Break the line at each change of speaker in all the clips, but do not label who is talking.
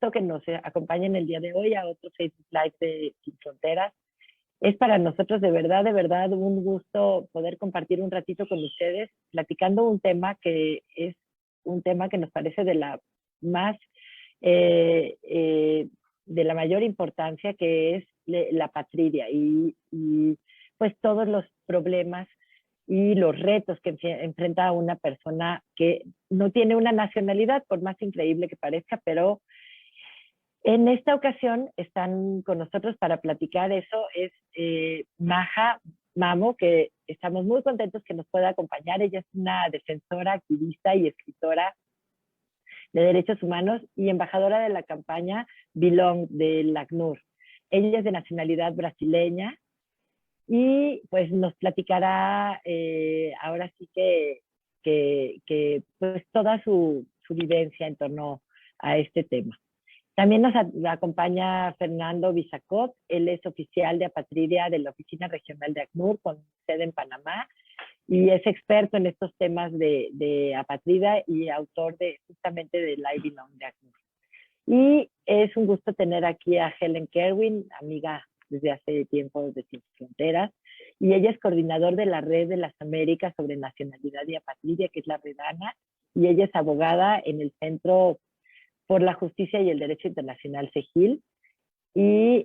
gusto que nos acompañen el día de hoy a otro Facebook Live de Sin Fronteras. Es para nosotros de verdad un gusto poder compartir un ratito con ustedes, platicando un tema que es un tema que nos parece de la más, de la mayor importancia, que es la patria y pues todos los problemas y los retos que enfrenta una persona que no tiene una nacionalidad, por más increíble que parezca, pero en esta ocasión están con nosotros para platicar eso, es Maja Mamo, que estamos muy contentos que nos pueda acompañar. Ella es una defensora, activista y escritora de derechos humanos y embajadora de la campaña Belong del ACNUR. Ella es de nacionalidad brasileña y pues nos platicará ahora sí que pues toda su vivencia en torno a este tema. También nos acompaña Fernando Bisacot. Él es oficial de apatridia de la Oficina Regional de ACNUR con sede en Panamá y es experto en estos temas de apatrida y autor justamente del I Belong de ACNUR. Y es un gusto tener aquí a Helen Kerwin, amiga desde hace tiempo de Sin Fronteras, y ella es coordinador de la Red de las Américas sobre Nacionalidad y Apatridia, que es la REDANA, y ella es abogada en el Centro por la Justicia y el Derecho Internacional CEGIL, y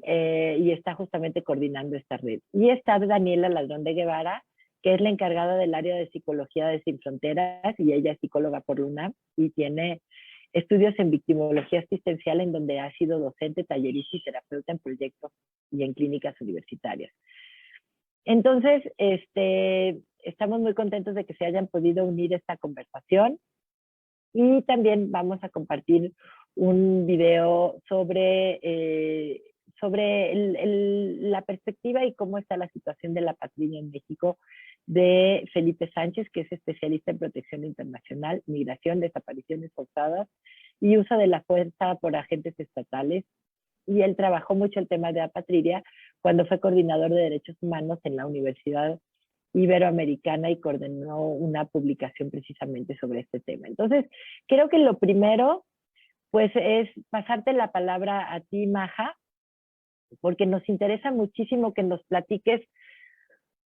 está justamente coordinando esta red. Y está Daniela Ladrón de Guevara, que es la encargada del área de psicología de Sin Fronteras, y ella es psicóloga por la UNAM, y tiene estudios en victimología asistencial, en donde ha sido docente, tallerista y terapeuta en proyectos y en clínicas universitarias. Entonces, estamos muy contentos de que se hayan podido unir a esta conversación. Y también vamos a compartir un video sobre la perspectiva y cómo está la situación de la patria en México, de Felipe Sánchez, que es especialista en protección internacional, migración, desapariciones forzadas y uso de la fuerza por agentes estatales. Y él trabajó mucho el tema de apatridia cuando fue coordinador de derechos humanos en la Universidad Iberoamericana y coordinó una publicación precisamente sobre este tema. Entonces, creo que lo primero, pues, es pasarte la palabra a ti, Maja, porque nos interesa muchísimo que nos platiques,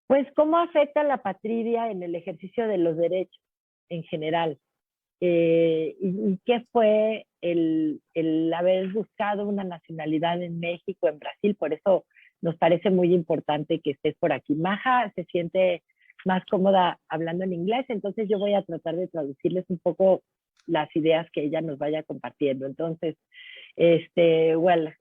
pues, cómo afecta la patria en el ejercicio de los derechos en general. Y qué fue el haber buscado una nacionalidad en México, en Brasil. Por eso nos parece muy importante que estés por aquí. Maja se siente más cómoda hablando en inglés, entonces yo voy a tratar de traducirles un poco las ideas que ella nos vaya compartiendo. Entonces, well,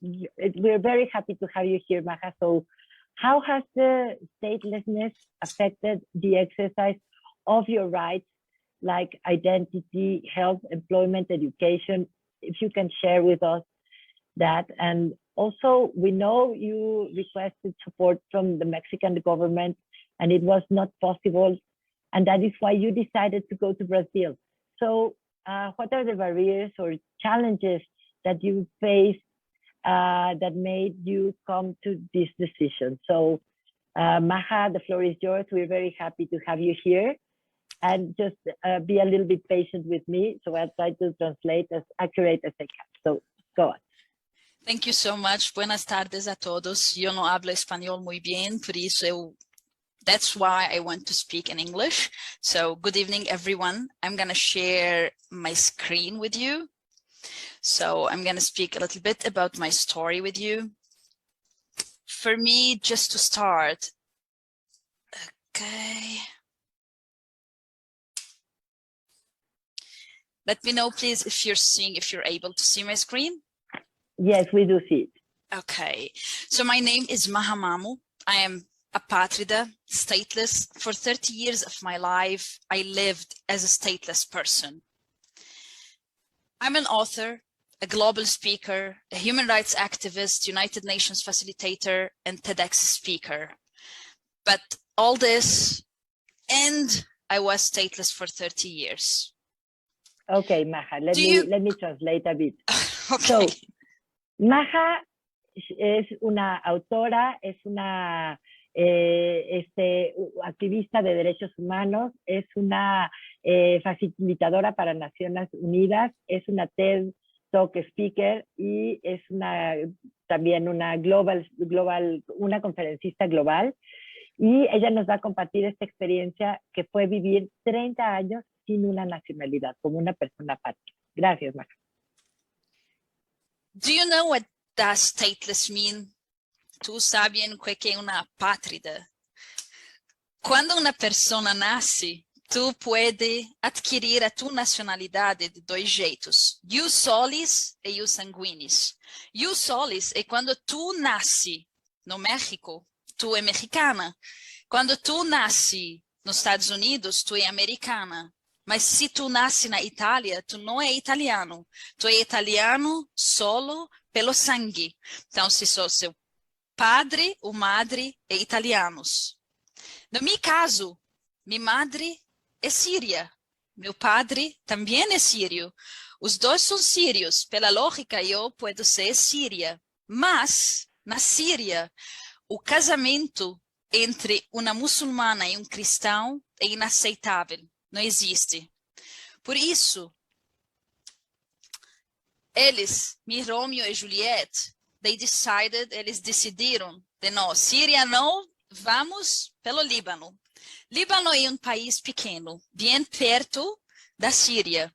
we're very happy to have you here, Maja. So, how has the statelessness affected the exercise of your rights, like identity, health, employment, education? If you can share with us that. And also, we know you requested support from the Mexican government and it was not possible. And that is why you decided to go to Brazil. So what are the barriers or challenges that you faced that made you come to this decision? So Maja, the floor is yours. We're very happy to have you here. And just be a little bit patient with me, so I'll try to translate as accurate as I can. So go on.
Thank you so much. Buenas tardes a todos. Yo no hablo español muy bien, por eso that's why I want to speak in English. So good evening, everyone. I'm going to share my screen with you. So I'm going to speak a little bit about my story with you. For me, just to start, okay. Let me know, please, if you're able to see my screen.
Yes, we do see it.
Okay, so my name is Maja Mamo. I am apatrida, stateless. For 30 years of my life, I lived as a stateless person. I'm an author, a global speaker, a human rights activist, United Nations facilitator, and TEDx speaker. But all this, and I was stateless for 30 years.
Okay, Maja, let me translate a bit.
Okay.
So, Maja es una autora, es una activista de derechos humanos, es una facilitadora para Naciones Unidas, es una TED talk speaker y es también una conferencista global. Y ella nos va a compartir esta experiencia que fue vivir 30 años sin una nacionalidad, como una persona apática. Gracias, Maja.
Do you know what does stateless mean? ¿Tú sabes o que é uma apátrida? Quando uma pessoa nasce, tu pode adquirir a tua nacionalidade de dois jeitos. Ius solis e ius sanguinis. Ius solis é quando tu nasce no México, tu é mexicana. Quando tu nasce nos Estados Unidos, tu é americana. Mas se tu nasce na Itália, tu não é italiano. Tu é italiano solo pelo sangue. Então, se sou seu padre ou madre é italianos. No meu caso, minha madre é síria. Meu padre também é sírio. Os dois são sírios. Pela lógica, eu posso ser síria. Mas, na Síria, o casamento entre uma muçulmana e um cristão é inaceitável. Não existe. Por isso, eles, Romeo e Juliette, eles decidiram de nós, Síria não, vamos pelo Líbano. Líbano é um país pequeno, bem perto da Síria.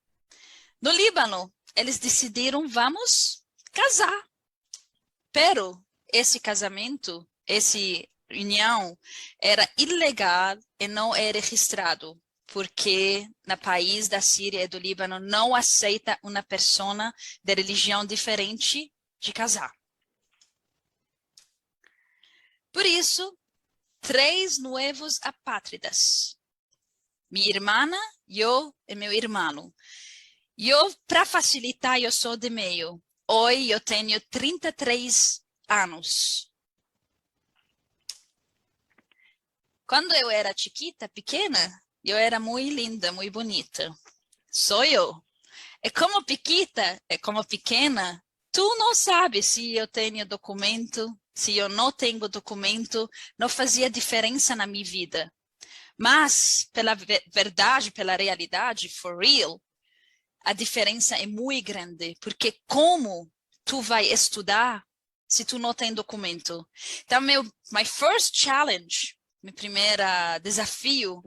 No Líbano, eles decidiram, vamos casar. Pero esse casamento, essa união, era ilegal e não é registrado, porque no país da Síria e do Líbano não aceita uma pessoa de religião diferente de casar. Por isso, 3 novos apátridas. Minha irmã, eu e meu irmão. Eu, para facilitar, eu sou de meio. Hoje eu tenho 33 anos. Quando eu era chiquita, pequena, eu era muito linda, muito bonita. Sou eu. E como pequena, tu não sabes se eu tenho documento, se eu não tenho documento, não fazia diferença na minha vida. Mas, pela verdade, pela realidade, for real, a diferença é muito grande, porque como tu vai estudar se tu não tem documento? Então, my first challenge, meu primeiro desafio...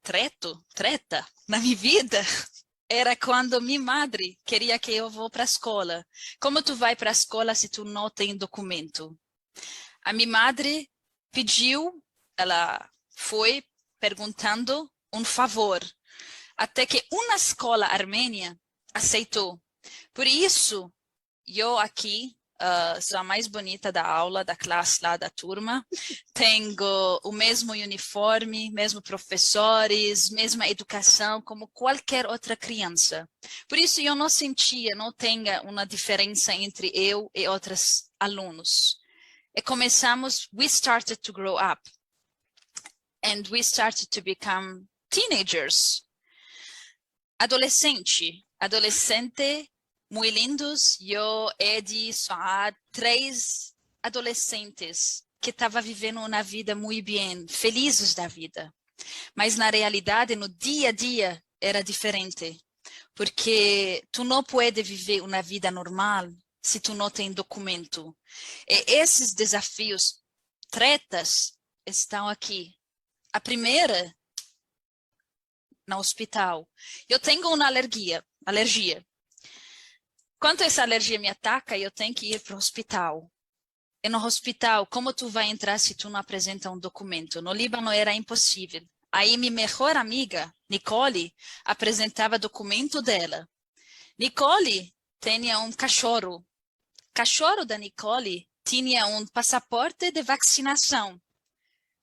Treta na minha vida, era quando minha madre queria que eu vou para a escola. Como tu vai para a escola se tu não tem documento? A minha madre pediu, ela foi perguntando um favor, até que uma escola armênia aceitou. Por isso, eu aqui sou a mais bonita da aula, da classe lá, da turma. Tenho o mesmo uniforme, mesmo professores, mesma educação como qualquer outra criança. Por isso, eu não sentia, não tenha uma diferença entre eu e outros alunos. E começamos, we started to grow up. And we started to become teenagers. Adolescente, muito lindos. Eu, Edi, só 3 adolescentes que estavam vivendo uma vida muito bem, felizes da vida. Mas na realidade, no dia a dia, era diferente. Porque tu não pode viver uma vida normal se tu não tem documento. E esses desafios, tretas, estão aqui. A primeira, no hospital. Eu tenho uma alergia. Quando essa alergia me ataca, eu tenho que ir para o hospital. E no hospital, como tu vai entrar se tu não apresenta um documento? No Líbano era impossível. Aí minha melhor amiga, Nicole, apresentava documento dela. Nicole tinha um cachorro. O cachorro da Nicole tinha um passaporte de vacinação.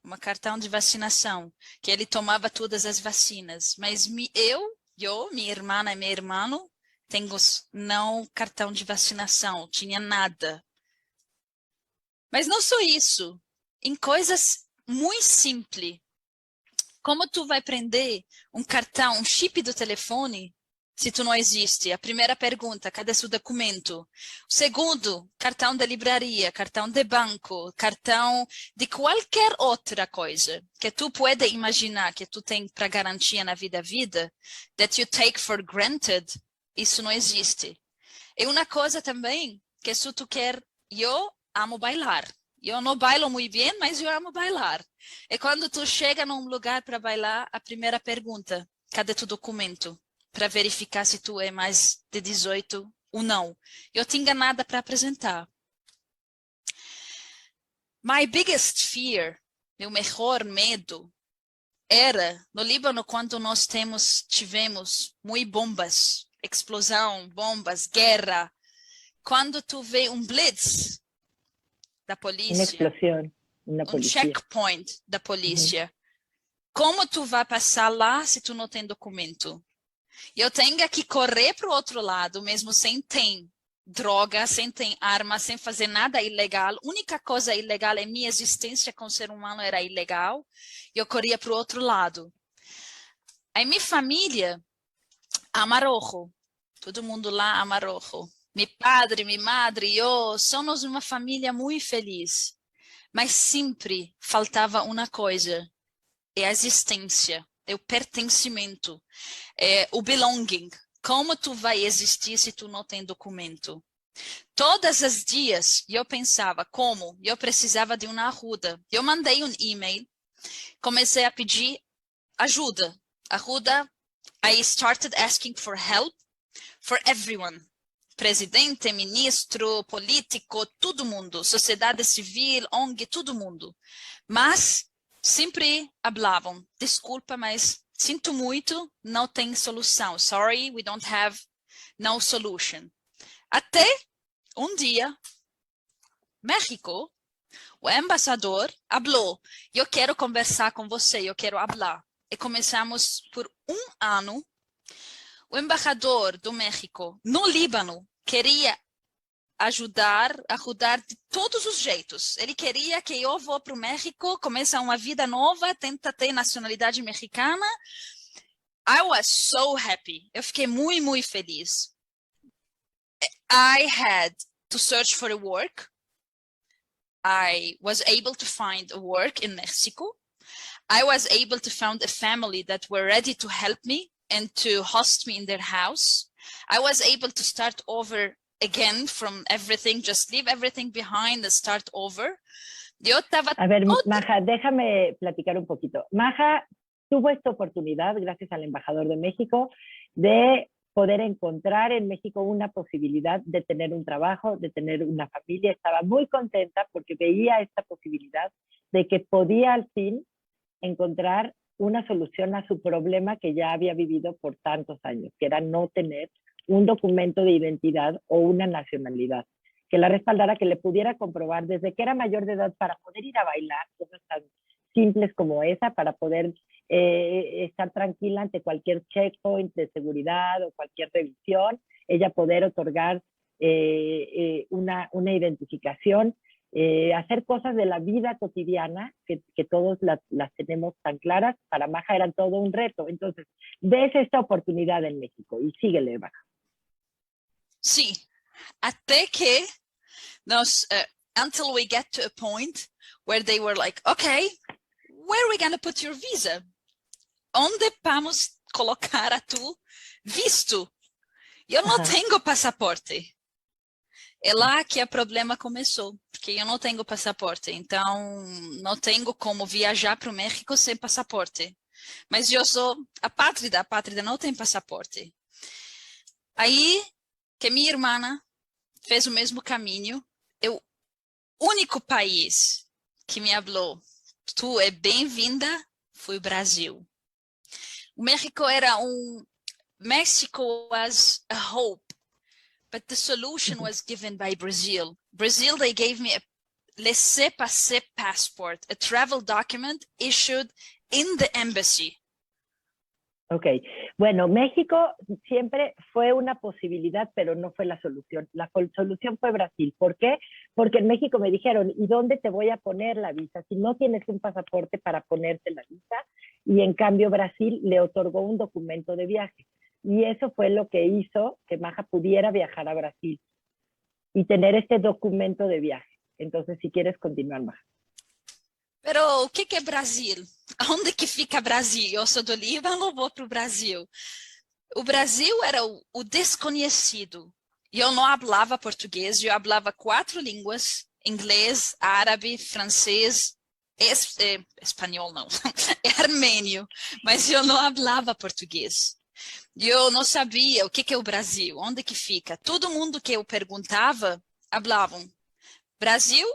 Um cartão de vacinação, que ele tomava todas as vacinas. Mas eu, minha irmã e meu irmão, temos não cartão de vacinação, tinha nada. Mas não só isso, em coisas muito simples. Como tu vai prender um cartão, um chip do telefone, se tu não existe? A primeira pergunta, cadê seu documento? O segundo, cartão de livraria, cartão de banco, cartão de qualquer outra coisa que tu pode imaginar que tu tem para garantia na vida, that you take for granted, Isso não existe. E uma coisa também, que se tu quer, eu amo bailar. Eu não bailo muito bem, mas eu amo bailar. E quando tu chega num lugar para bailar, a primeira pergunta, cadê tu documento? Para verificar se tu é mais de 18 ou não. Eu tinha nada para apresentar. My biggest fear, meu maior medo, era no Líbano quando nós tivemos muito bombas, explosão, bombas, guerra. Quando tu vê blitz da
Una
polícia,
explosión, una policía.
checkpoint da polícia, como tu vai passar lá se tu não tem documento? Eu tenho que correr para o outro lado, mesmo sem ter droga, sem ter arma, sem fazer nada ilegal. A única coisa ilegal é minha existência como ser humano era ilegal. Eu corria para o outro lado. Aí minha família ama rojo. Todo mundo lá ama rojo. Meu padre, minha madre, eu somos uma família muito feliz. Mas sempre faltava uma coisa, é a existência, é o pertencimento, é o belonging. Como tu vai existir se tu não tem documento? Todos os dias eu pensava como eu precisava de uma ajuda. Eu mandei e-mail, comecei a pedir ajuda. I started asking for help for everyone. Presidente, ministro, político, todo mundo, sociedade civil, ONG, todo mundo. Mas sempre hablavam, desculpa, mas sinto muito, não tem solução. Sorry, we don't have no solution. Até dia, México, o embaixador falou, eu quero conversar com você, eu quero falar. E começamos por ano. O embaixador do México no Líbano queria ajudar de todos os jeitos. Ele queria que eu vou para o México, comece uma vida nova, tenta ter nacionalidade mexicana. I was so happy. Eu fiquei muito, muito feliz. I had to search for a work. I was able to find a work in Mexico. I was able to find a family that were ready to help me and to host me in their house. I was able to start over again from everything, just leave everything behind and start over.
A ver, Maja, déjame platicar un poquito. Maja tuvo esta oportunidad, gracias al embajador de México, de poder encontrar en México una posibilidad de tener un trabajo, de tener una familia. Estaba muy contenta porque veía esta posibilidad de que podía al fin encontrar una solución a su problema que ya había vivido por tantos años, que era no tener un documento de identidad o una nacionalidad que la respaldara, que le pudiera comprobar desde que era mayor de edad para poder ir a bailar, cosas tan simples como esa, para poder estar tranquila ante cualquier checkpoint de seguridad o cualquier revisión, ella poder otorgar una identificación, hacer cosas de la vida cotidiana que todos las tenemos tan claras. Para Maja era todo un reto. Entonces, ves esta oportunidad en México y síguele, Maja.
Sí, até que until we get to a point where they were like, okay, where are we going to put your visa? Onde vamos colocar a tu visto? Eu não tenho passaporte. É lá que o problema começou, porque eu não tenho passaporte, então não tenho como viajar para o México sem passaporte. Mas eu sou a pátria não tem passaporte. Aí que minha irmã fez o mesmo caminho, o único país que me falou, tu é bem-vinda, foi o Brasil. O México era Mexico was a hope, but the solution was given by Brazil. Brazil, they gave me a laissez-passer passport, a travel document issued in the embassy.
Ok, bueno, México siempre fue una posibilidad, pero no fue la solución. La solución fue Brasil. ¿Por qué? Porque en México me dijeron, ¿y dónde te voy a poner la visa? Si no tienes un pasaporte para ponerte la visa, y en cambio Brasil le otorgó un documento de viaje. Y eso fue lo que hizo que Maja pudiera viajar a Brasil y tener este documento de viaje. Entonces, si quieres continuar, Maja.
Pero o que é Brasil? Onde que fica Brasil? Eu sou do Líbano, vou para o Brasil. O Brasil era o desconhecido. Eu não falava português, eu falava 4 línguas, inglês, árabe, francês, espanhol não, armênio, mas eu não falava português. Eu não sabia o que é o Brasil, onde que fica. Todo mundo que eu perguntava, falavam, Brasil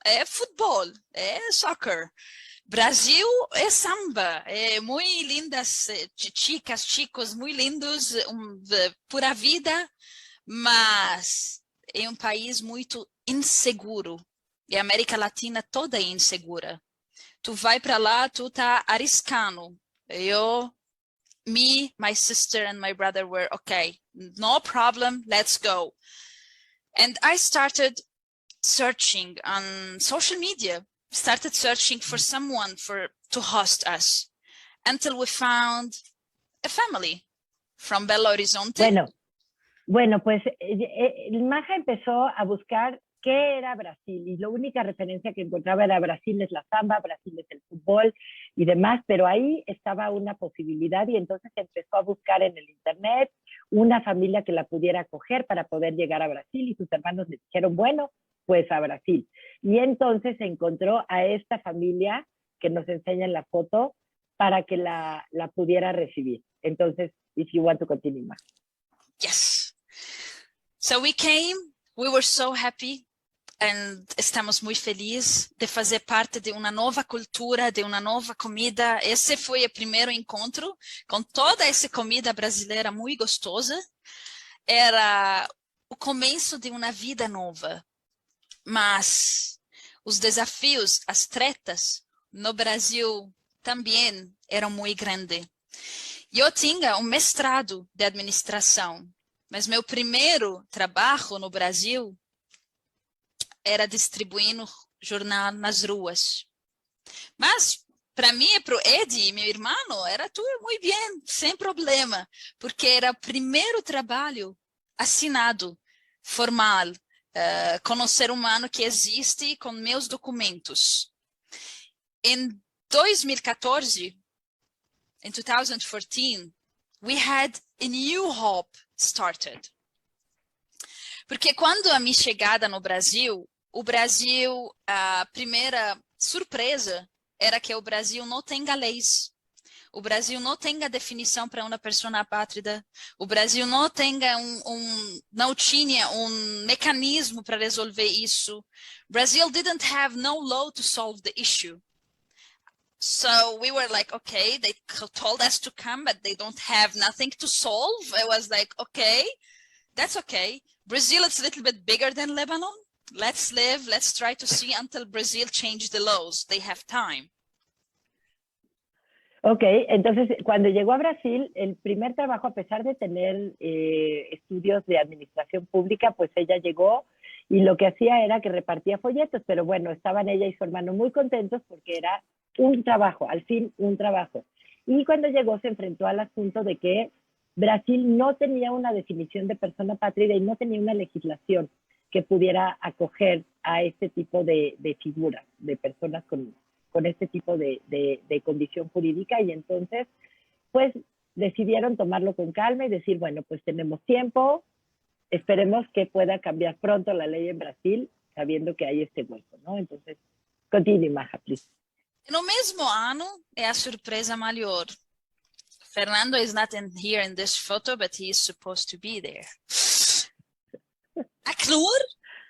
é futebol, é soccer. Brasil é samba, é muito lindas, chicas, chicos, muito lindos, pura vida, mas é um país muito inseguro. E a América Latina toda é insegura. Tu vai para lá, tu tá arriscando. My sister and my brother were okay, no problem, let's go. And I started searching on social media, started searching for someone to host us until we found a family from Belo Horizonte.
Bueno, pues Maja empezó a buscar qué era Brasil y la única referencia que encontraba era Brasil es la samba, Brasil es el fútbol y demás, pero ahí estaba una posibilidad y entonces empezó a buscar en el internet una familia que la pudiera acoger para poder llegar a Brasil y sus hermanos le dijeron, bueno, pues a Brasil. Y entonces encontró a esta familia que nos enseña en la foto para que la pudiera recibir. Entonces, if you want to continue, Maja.
Yes. So we came, we were so happy, and estamos muito felizes de fazer parte de uma nova cultura, de uma nova comida. Esse foi o primeiro encontro com toda essa comida brasileira muito gostosa. Era o começo de uma vida nova. Mas os desafios, as tretas no Brasil também eram muito grandes. Eu tinha um mestrado de administração, mas meu primeiro trabalho no Brasil era distribuindo jornal nas ruas. Mas para mim e para o Edi, meu irmão, era tudo muito bem, sem problema, porque era o primeiro trabalho assinado, formal, com o ser humano que existe, com meus documentos. Em 2014, in 2014, we had a new hope started. Porque quando a minha chegada no Brasil, a primeira surpresa era que o Brasil não tem leis. O Brasil não tem a definição para uma pessoa apátrida. O Brasil não tinha um mecanismo para resolver isso. Brazil didn't have no law to solve the issue. So we were like, okay, they told us to come, but they don't have nothing to solve. I was like, okay, that's okay. Brazil is a little bit bigger than Lebanon. Let's live, let's try to see until Brazil change the laws. They have time.
Ok, entonces cuando llegó a Brasil, el primer trabajo, a pesar de tener estudios de administración pública, pues ella llegó y lo que hacía era que repartía folletos, pero bueno, estaban ella y su hermano muy contentos porque era un trabajo, al fin un trabajo. Y cuando llegó se enfrentó al asunto de que Brasil no tenía una definición de persona apátrida y no tenía una legislación que pudiera acoger a este tipo de figuras, de personas con este tipo de condición jurídica, y entonces pues decidieron tomarlo con calma y decir, bueno, pues tenemos tiempo, esperemos que pueda cambiar pronto la ley en Brasil, sabiendo que hay este hueco, ¿no? Entonces, continue, Maja, please.
No mesmo ano é a surpresa maior. Fernando is not here in this photo, but he is supposed to be there. Acnur,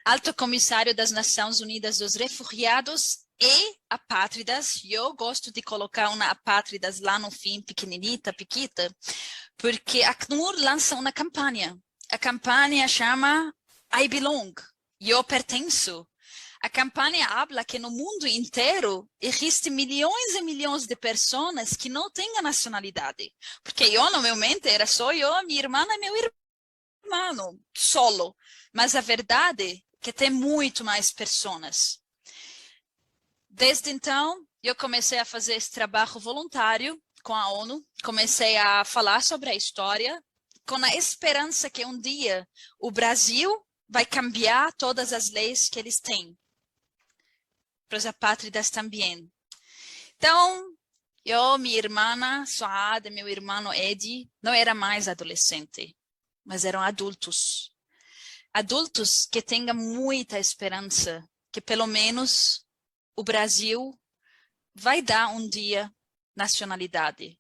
Alto Comissário das Nações Unidas dos Refugiados e Apátridas, eu gosto de colocar uma apátridas lá no fim, pequenita, porque a Acnur lança uma campanha. A campanha chama I Belong, eu pertenço. A campanha habla que no mundo inteiro existem milhões e milhões de pessoas que não têm a nacionalidade. Porque eu, no meu mente, era só eu, minha irmã e meu irmão, solo. Mas a verdade é que tem muito mais pessoas. Desde então, eu comecei a fazer esse trabalho voluntário com a ONU, comecei a falar sobre a história, com a esperança que um dia o Brasil vai cambiar todas as leis que eles têm. Para os apátridas também. Então, Eu, minha irmã Suad, meu irmão Edi, não era mais adolescente, mas eram adultos. Adultos que tenham muita esperança, que pelo menos o Brasil vai dar um dia nacionalidade.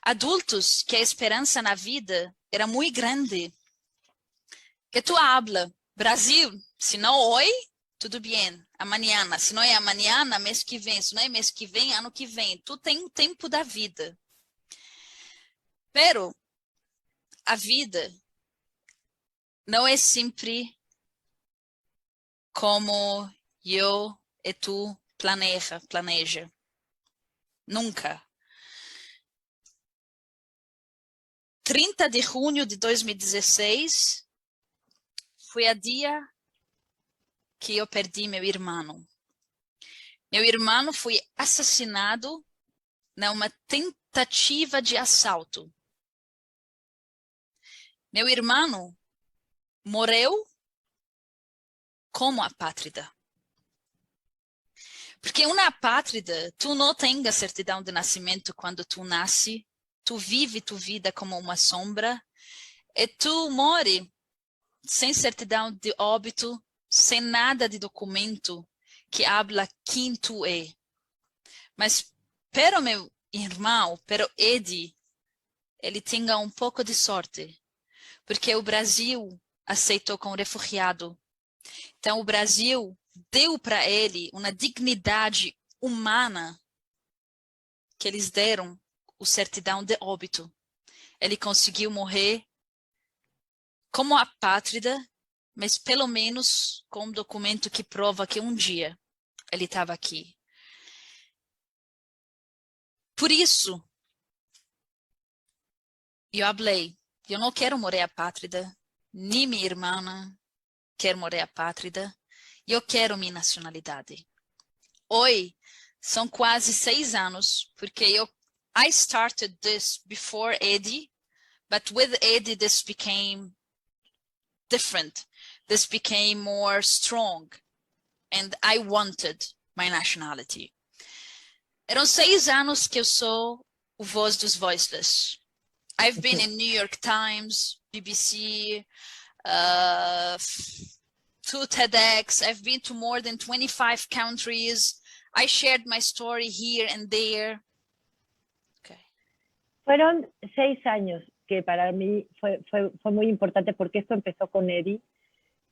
Adultos que a esperança na vida era muito grande. Que tu habla, Brasil, se não hoje, tudo bem, amanhã, se não é amanhã, mês que vem, se não é mês que vem, ano que vem, tu tem o tempo da vida. Pero a vida não é sempre como eu e tu planeja. Nunca. 30 de junho de 2016 foi a dia que eu perdi meu irmão. Meu irmão foi assassinado numa tentativa de assalto. Meu irmão morreu como apátrida. Porque uma apátrida, tu não tem a certidão de nascimento quando tu nasce, tu vive tua vida como uma sombra, e tu morre sem certidão de óbito, sem nada de documento que habla quem tu é. Mas, pero meu irmão, pero Eddie, ele tinha um pouco de sorte, porque o Brasil aceitou como refugiado. Então, o Brasil deu para ele uma dignidade humana que eles deram o certidão de óbito. Ele conseguiu morrer como apátrida, mas pelo menos com um documento que prova que um dia ele estava aqui. Por isso, eu falei, eu não quero morrer apátrida, nem minha irmã quer morrer apátrida, eu quero minha nacionalidade. Hoje, são quase 6 anos, porque I started this before Eddie, but with Eddie this became different. This became more strong, and I wanted my nationality. Eram 6 anos que eu sou o voz dos voiceless. I've been in New York Times, BBC, to TEDx. I've been to more than 25 countries. I shared my story here and there. Okay.
Fueron 6 años que para mí fue muy importante porque esto empezó con Eddie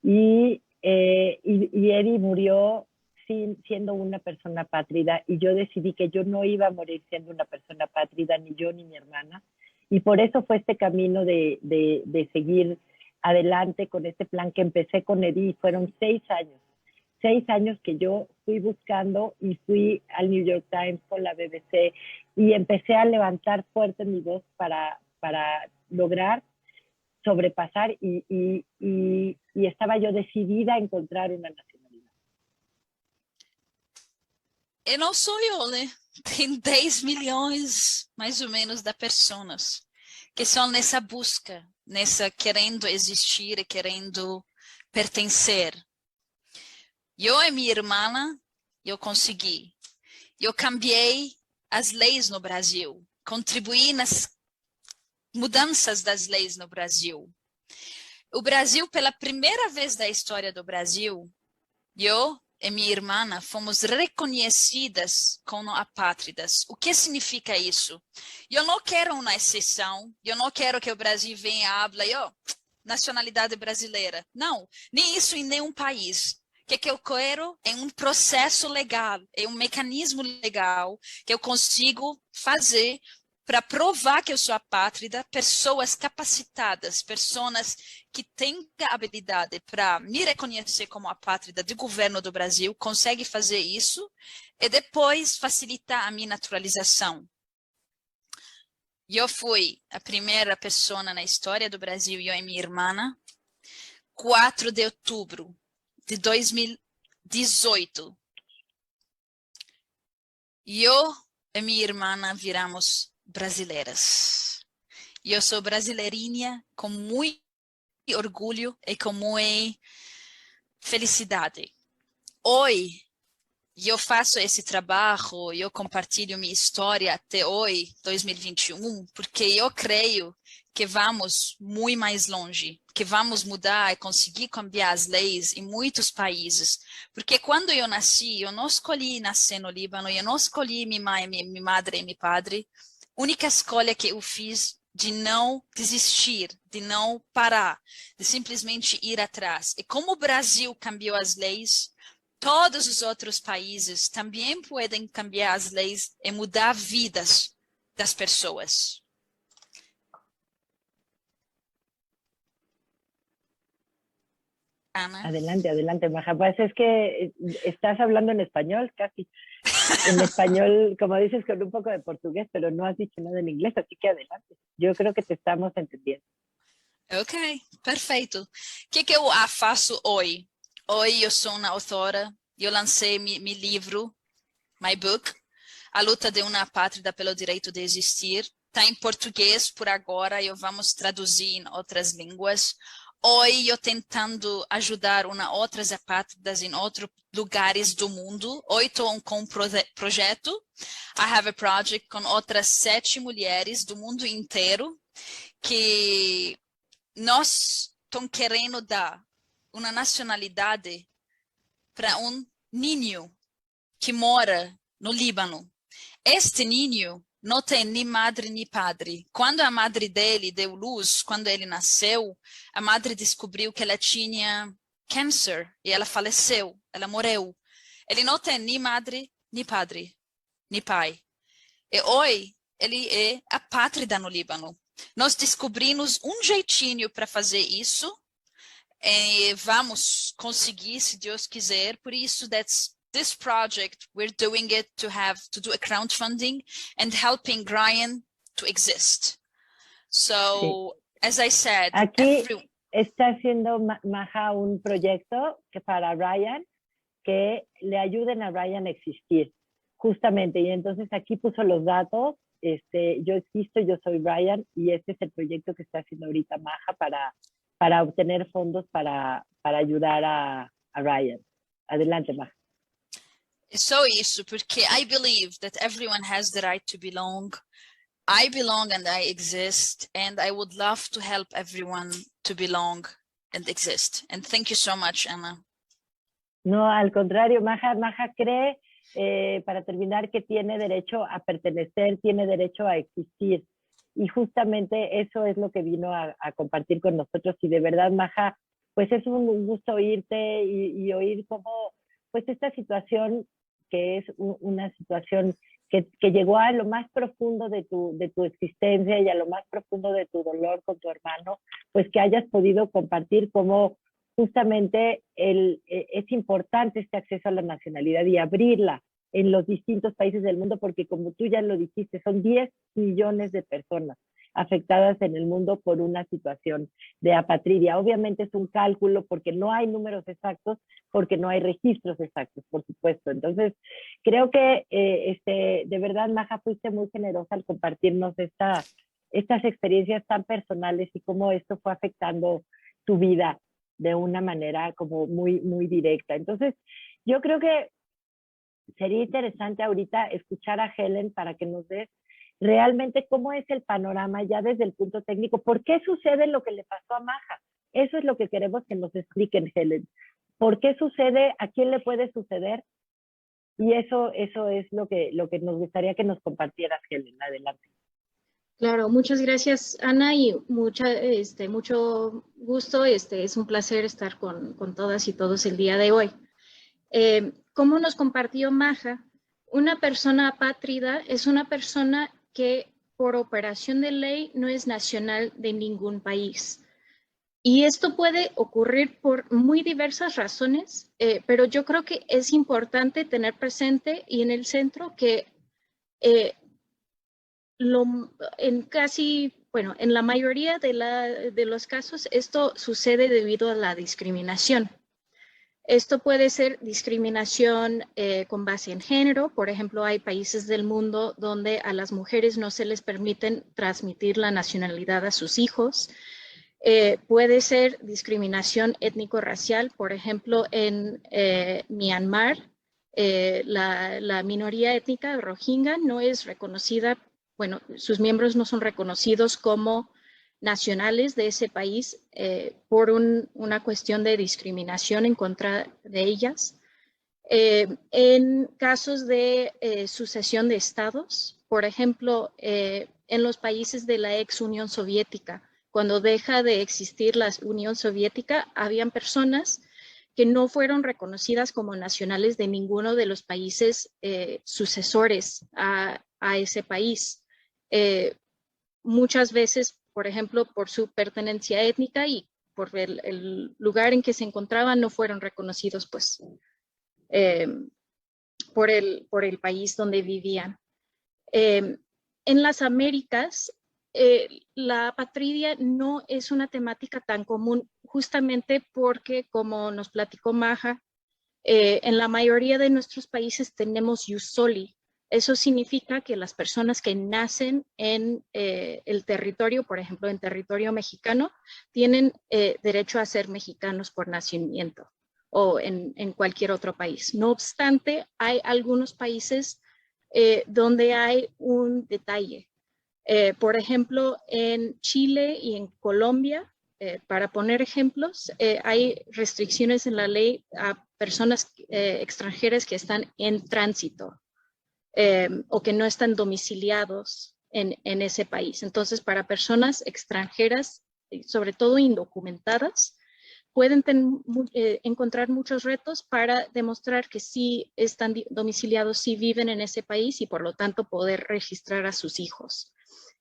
y Eddie murió siendo una persona apátrida y yo decidí que yo no iba a morir siendo una persona apátrida, ni yo ni mi hermana, y por eso fue este camino de seguir adelante con este plan que empecé con Eddie y fueron 6 años. 6 años que yo fui buscando y fui al New York Times con la BBC y empecé a levantar fuerte mi voz para lograr sobrepasar y estaba yo decidida a encontrar una nacionalidad.
E não sou eu, né? Tem 10 milhões, mais ou menos, de pessoas que são nessa busca, nessa querendo existir, querendo pertencer. Eu e minha irmã, eu consegui. Eu cambiei as leis no Brasil, contribuí nas mudanças das leis no Brasil. O Brasil, pela primeira vez da história do Brasil, eu e minha irmã fomos reconhecidas como apátridas. O que significa isso? Eu não quero uma exceção, eu não quero que o Brasil venha e hable, nacionalidade brasileira. Não, nem isso em nenhum país. O que eu quero é um processo legal, é um mecanismo legal que eu consigo fazer para provar que eu sou apátrida, pessoas capacitadas, pessoas que têm a habilidade para me reconhecer como apátrida do governo do Brasil, conseguem fazer isso e depois facilitar a minha naturalização. Eu fui a primeira pessoa na história do Brasil, eu e minha irmã, 4 de outubro de 2018. Eu e minha irmã viramos brasileiras. E eu sou brasileirinha com muito orgulho e com muita felicidade. Hoje, eu faço esse trabalho, eu compartilho minha história até hoje, 2021, porque eu creio que vamos muito mais longe, que vamos mudar e conseguir cambiar as leis em muitos países. Porque quando eu nasci, eu não escolhi nascer no Líbano, eu não escolhi minha mãe, minha madre e meu padre. A única escolha que eu fiz de não desistir, de não parar, de simplesmente ir atrás. E como o Brasil cambiou as leis, todos os outros países também podem cambiar as leis e mudar vidas das pessoas. Ana.
Adelante, adelante, Maja. Pues es que estás hablando en español casi. En español, como dices, con un poco de portugués, pero no has dicho nada en inglés, así que adelante. Yo creo que te estamos entendiendo.
Ok, perfeito. O que eu faço hoje? Hoje eu sou uma autora, eu lancei meu livro, my book, A Luta de uma Pátrida pelo Direito de Existir. Está em português por agora, e vamos traduzir em outras línguas. Hoje eu tentando ajudar outras apátridas em outros lugares do mundo. Hoje estou com um projeto, I have a project, com outras 7 mulheres do mundo inteiro, que nós estamos querendo dar uma nacionalidade para um ninho que mora no Líbano. Este ninho não tem nem madre nem padre. Quando a madre dele deu luz, quando ele nasceu, a madre descobriu que ela tinha câncer e ela faleceu, ela morreu. Ele não tem nem madre, nem padre, nem pai. E hoje ele é apátrida no Líbano. Nós descobrimos um jeitinho para fazer isso e vamos conseguir, se Deus quiser. Por isso, this project, we're doing it to do a crowdfunding and helping Brian to exist. So, as I said,
aquí está haciendo Maja un proyecto que para Ryan, que le ayuden a Ryan a existir, justamente. Y entonces aquí puso los datos. Yo existo, yo soy Brian, y este es el proyecto que está haciendo ahorita Maja para obtener fondos para ayudar a Ryan. Adelante, Maja.
So isso, porque I believe that everyone has the right to belong. I belong and I exist, and I would love to help everyone to belong and exist. And thank you so much, Anna.
No, al contrario, Maja cree, para terminar, que tiene derecho a pertenecer, tiene derecho a existir. Y justamente eso es lo que vino a compartir con nosotros. Y de verdad, Maja, pues es un gusto oírte y oír cómo, pues esta situación, que es una situación que llegó a lo más profundo de tu existencia y a lo más profundo de tu dolor con tu hermano, pues que hayas podido compartir cómo justamente es importante este acceso a la nacionalidad y abrirla en los distintos países del mundo, porque como tú ya lo dijiste, son 10 millones de personas afectadas en el mundo por una situación de apatridia. Obviamente es un cálculo porque no hay números exactos, porque no hay registros exactos, por supuesto. Entonces, creo que de verdad, Maja, fuiste muy generosa al compartirnos estas experiencias tan personales y cómo esto fue afectando tu vida de una manera como muy, muy directa. Entonces, yo creo que sería interesante ahorita escuchar a Helen para que nos des realmente cómo es el panorama ya desde el punto técnico. ¿Por qué sucede lo que le pasó a Maja? Eso es lo que queremos que nos expliquen, Helen. ¿Por qué sucede? ¿A quién le puede suceder? Y eso es lo que nos gustaría que nos compartieras, Helen. Adelante.
Claro, muchas gracias, Ana, y mucho gusto. Es un placer estar con todas y todos el día de hoy. Como nos compartió Maja, una persona apátrida es una persona que por operación de ley no es nacional de ningún país. Y esto puede ocurrir por muy diversas razones, pero yo creo que es importante tener presente y en el centro que en la mayoría de los casos esto sucede debido a la discriminación. Esto puede ser discriminación con base en género. Por ejemplo, hay países del mundo donde a las mujeres no se les permiten transmitir la nacionalidad a sus hijos. Puede ser discriminación étnico-racial. Por ejemplo, en Myanmar, la minoría étnica Rohingya no es reconocida, bueno, sus miembros no son reconocidos como nacionales de ese país por una cuestión de discriminación en contra de ellas. En casos de sucesión de estados, por ejemplo, en los países de la ex Unión Soviética, cuando deja de existir la Unión Soviética, habían personas que no fueron reconocidas como nacionales de ninguno de los países sucesores a ese país. Muchas veces, por ejemplo, por su pertenencia étnica y por el lugar en que se encontraban, no fueron reconocidos, pues, por el país donde vivían. En las Américas, la apatridia no es una temática tan común, justamente porque, como nos platicó Maja, en la mayoría de nuestros países tenemos jus soli. Eso significa que las personas que nacen en el territorio, por ejemplo, en territorio mexicano, tienen derecho a ser mexicanos por nacimiento o en cualquier otro país. No obstante, hay algunos países donde hay un detalle. Por ejemplo, en Chile y en Colombia, para poner ejemplos, hay restricciones en la ley a personas extranjeras que están en tránsito o que no están domiciliados en ese país. Entonces, para personas extranjeras, sobre todo indocumentadas, pueden encontrar muchos retos para demostrar que sí están domiciliados, sí viven en ese país y por lo tanto poder registrar a sus hijos.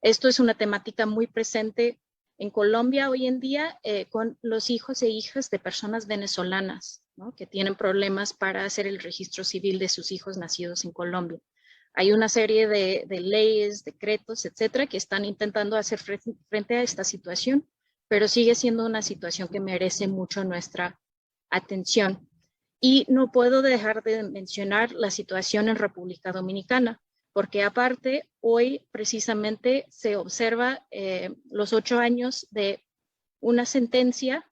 Esto es una temática muy presente en Colombia hoy en día con los hijos e hijas de personas venezolanas, ¿no?, que tienen problemas para hacer el registro civil de sus hijos nacidos en Colombia. Hay una serie de leyes, decretos, etcétera, que están intentando hacer frente a esta situación, pero sigue siendo una situación que merece mucho nuestra atención. Y no puedo dejar de mencionar la situación en República Dominicana, porque aparte, hoy precisamente se observa los 8 años de una sentencia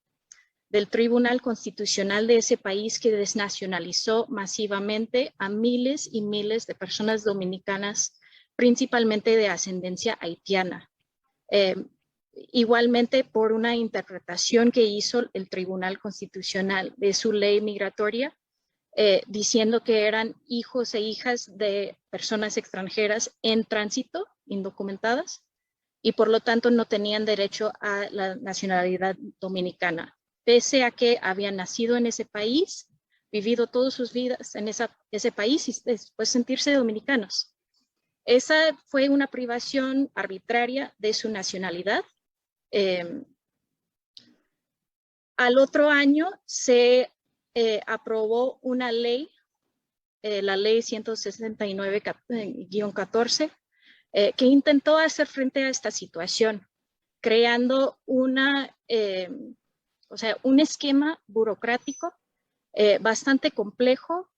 del Tribunal Constitucional de ese país que desnacionalizó masivamente a miles y miles de personas dominicanas, principalmente de ascendencia haitiana. Igualmente por una interpretación que hizo el Tribunal Constitucional de su ley migratoria, diciendo que eran hijos e hijas de personas extranjeras en tránsito, indocumentadas, y por lo tanto no tenían derecho a la nacionalidad dominicana, pese a que habían nacido en ese país, vivido todas sus vidas en ese país y después sentirse dominicanos. Esa fue una privación arbitraria de su nacionalidad. Al otro año se aprobó una ley, la ley 169-14, que intentó hacer frente a esta situación, creando un esquema burocrático bastante complejo,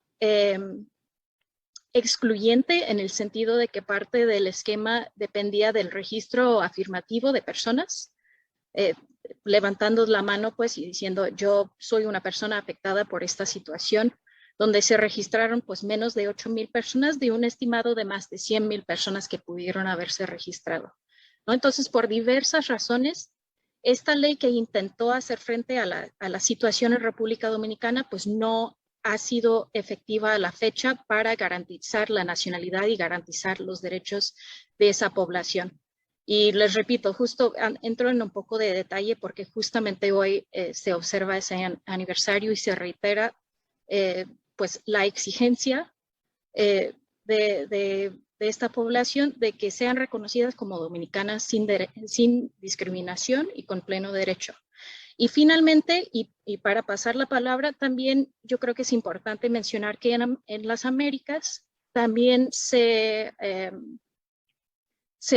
excluyente en el sentido de que parte del esquema dependía del registro afirmativo de personas, levantando la mano pues y diciendo yo soy una persona afectada por esta situación, donde se registraron pues menos de 8,000 personas de un estimado de más de 100,000 personas que pudieron haberse registrado, ¿no? Entonces, por diversas razones, esta ley que intentó hacer frente a la situación en República Dominicana pues no ha sido efectiva a la fecha para garantizar la nacionalidad y garantizar los derechos de esa población. Y les repito, justo entro en un poco de detalle porque justamente hoy se observa ese aniversario y se reitera pues la exigencia de esta población de que sean reconocidas como dominicanas sin discriminación y con pleno derecho. Y finalmente, y para pasar la palabra, también yo creo que es importante mencionar que en las Américas también se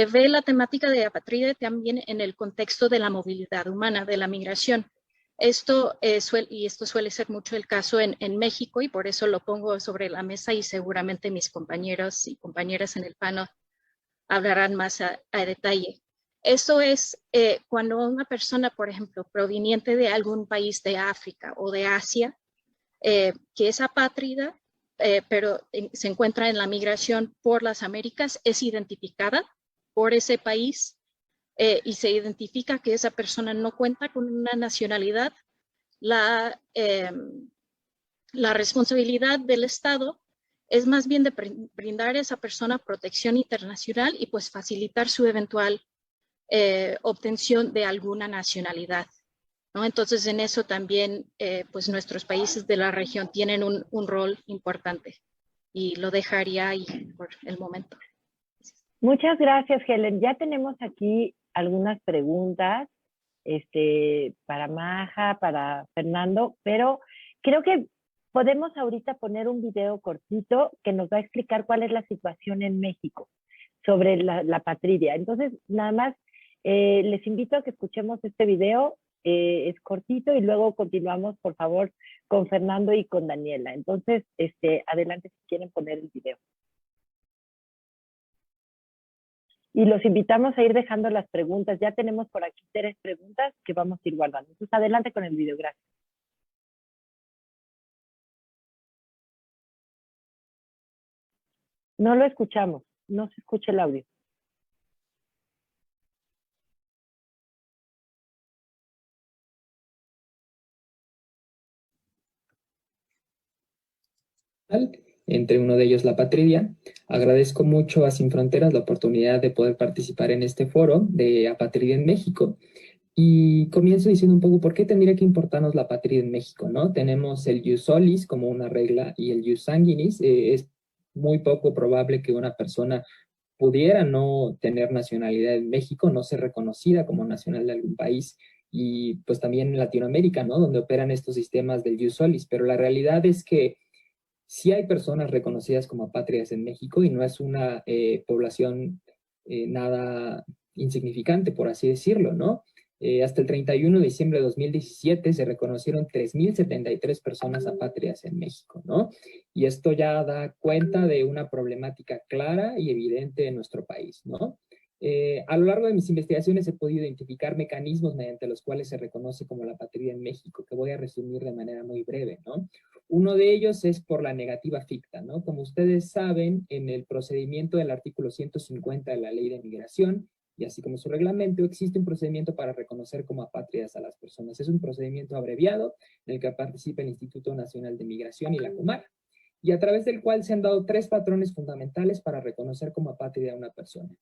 ve la temática de apatridia también en el contexto de la movilidad humana, de la migración. Esto suele ser mucho el caso en México y por eso lo pongo sobre la mesa y seguramente mis compañeros y compañeras en el panel hablarán más a detalle. Eso es cuando una persona, por ejemplo, proveniente de algún país de África o de Asia, que es apátrida, pero se encuentra en la migración por las Américas, es identificada por ese país y se identifica que esa persona no cuenta con una nacionalidad, la responsabilidad del Estado es más bien de brindar a esa persona protección internacional y pues facilitar su eventual obtención de alguna nacionalidad, ¿no? Entonces en eso también pues nuestros países de la región tienen un rol importante y lo dejaría ahí por el momento.
Muchas gracias, Helen. Ya tenemos aquí algunas preguntas para Maja, para Fernando, pero creo que podemos ahorita poner un video cortito que nos va a explicar cuál es la situación en México sobre la patridia. Entonces, nada más les invito a que escuchemos este video, es cortito y luego continuamos, por favor, con Fernando y con Daniela. Entonces, adelante si quieren poner el video. Y los invitamos a ir dejando las preguntas. Ya tenemos por aquí 3 preguntas que vamos a ir guardando. Entonces, adelante con el video. Gracias. No lo escuchamos. No se escucha el audio.
Entre uno de ellos la Patridia. Agradezco mucho a Sin Fronteras la oportunidad de poder participar en este foro de Apatridia en México. Y comienzo diciendo un poco por qué tendría que importarnos la Patridia en México, ¿no? Tenemos el ius solis como una regla y el ius sanguinis. Es muy poco probable que una persona pudiera no tener nacionalidad en México, no ser reconocida como nacional de algún país, y pues también en Latinoamérica, ¿no? Donde operan estos sistemas del ius solis. Pero la realidad es que sí hay personas reconocidas como apátridas en México y no es una población nada insignificante, por así decirlo, ¿no? Hasta el 31 de diciembre de 2017 se reconocieron 3.073 personas apátridas en México, ¿no? Y esto ya da cuenta de una problemática clara y evidente en nuestro país, ¿no? A lo largo de mis investigaciones he podido identificar mecanismos mediante los cuales se reconoce como la apatría en México, que voy a resumir de manera muy breve, ¿no? Uno de ellos es por la negativa ficta, ¿no? Como ustedes saben, en el procedimiento del artículo 150 de la Ley de Migración, y así como su reglamento, existe un procedimiento para reconocer como apátridas a las personas. Es un procedimiento abreviado en el que participa el Instituto Nacional de Migración y la Comar, y a través del cual se han dado 3 patrones fundamentales para reconocer como apátrida a una persona.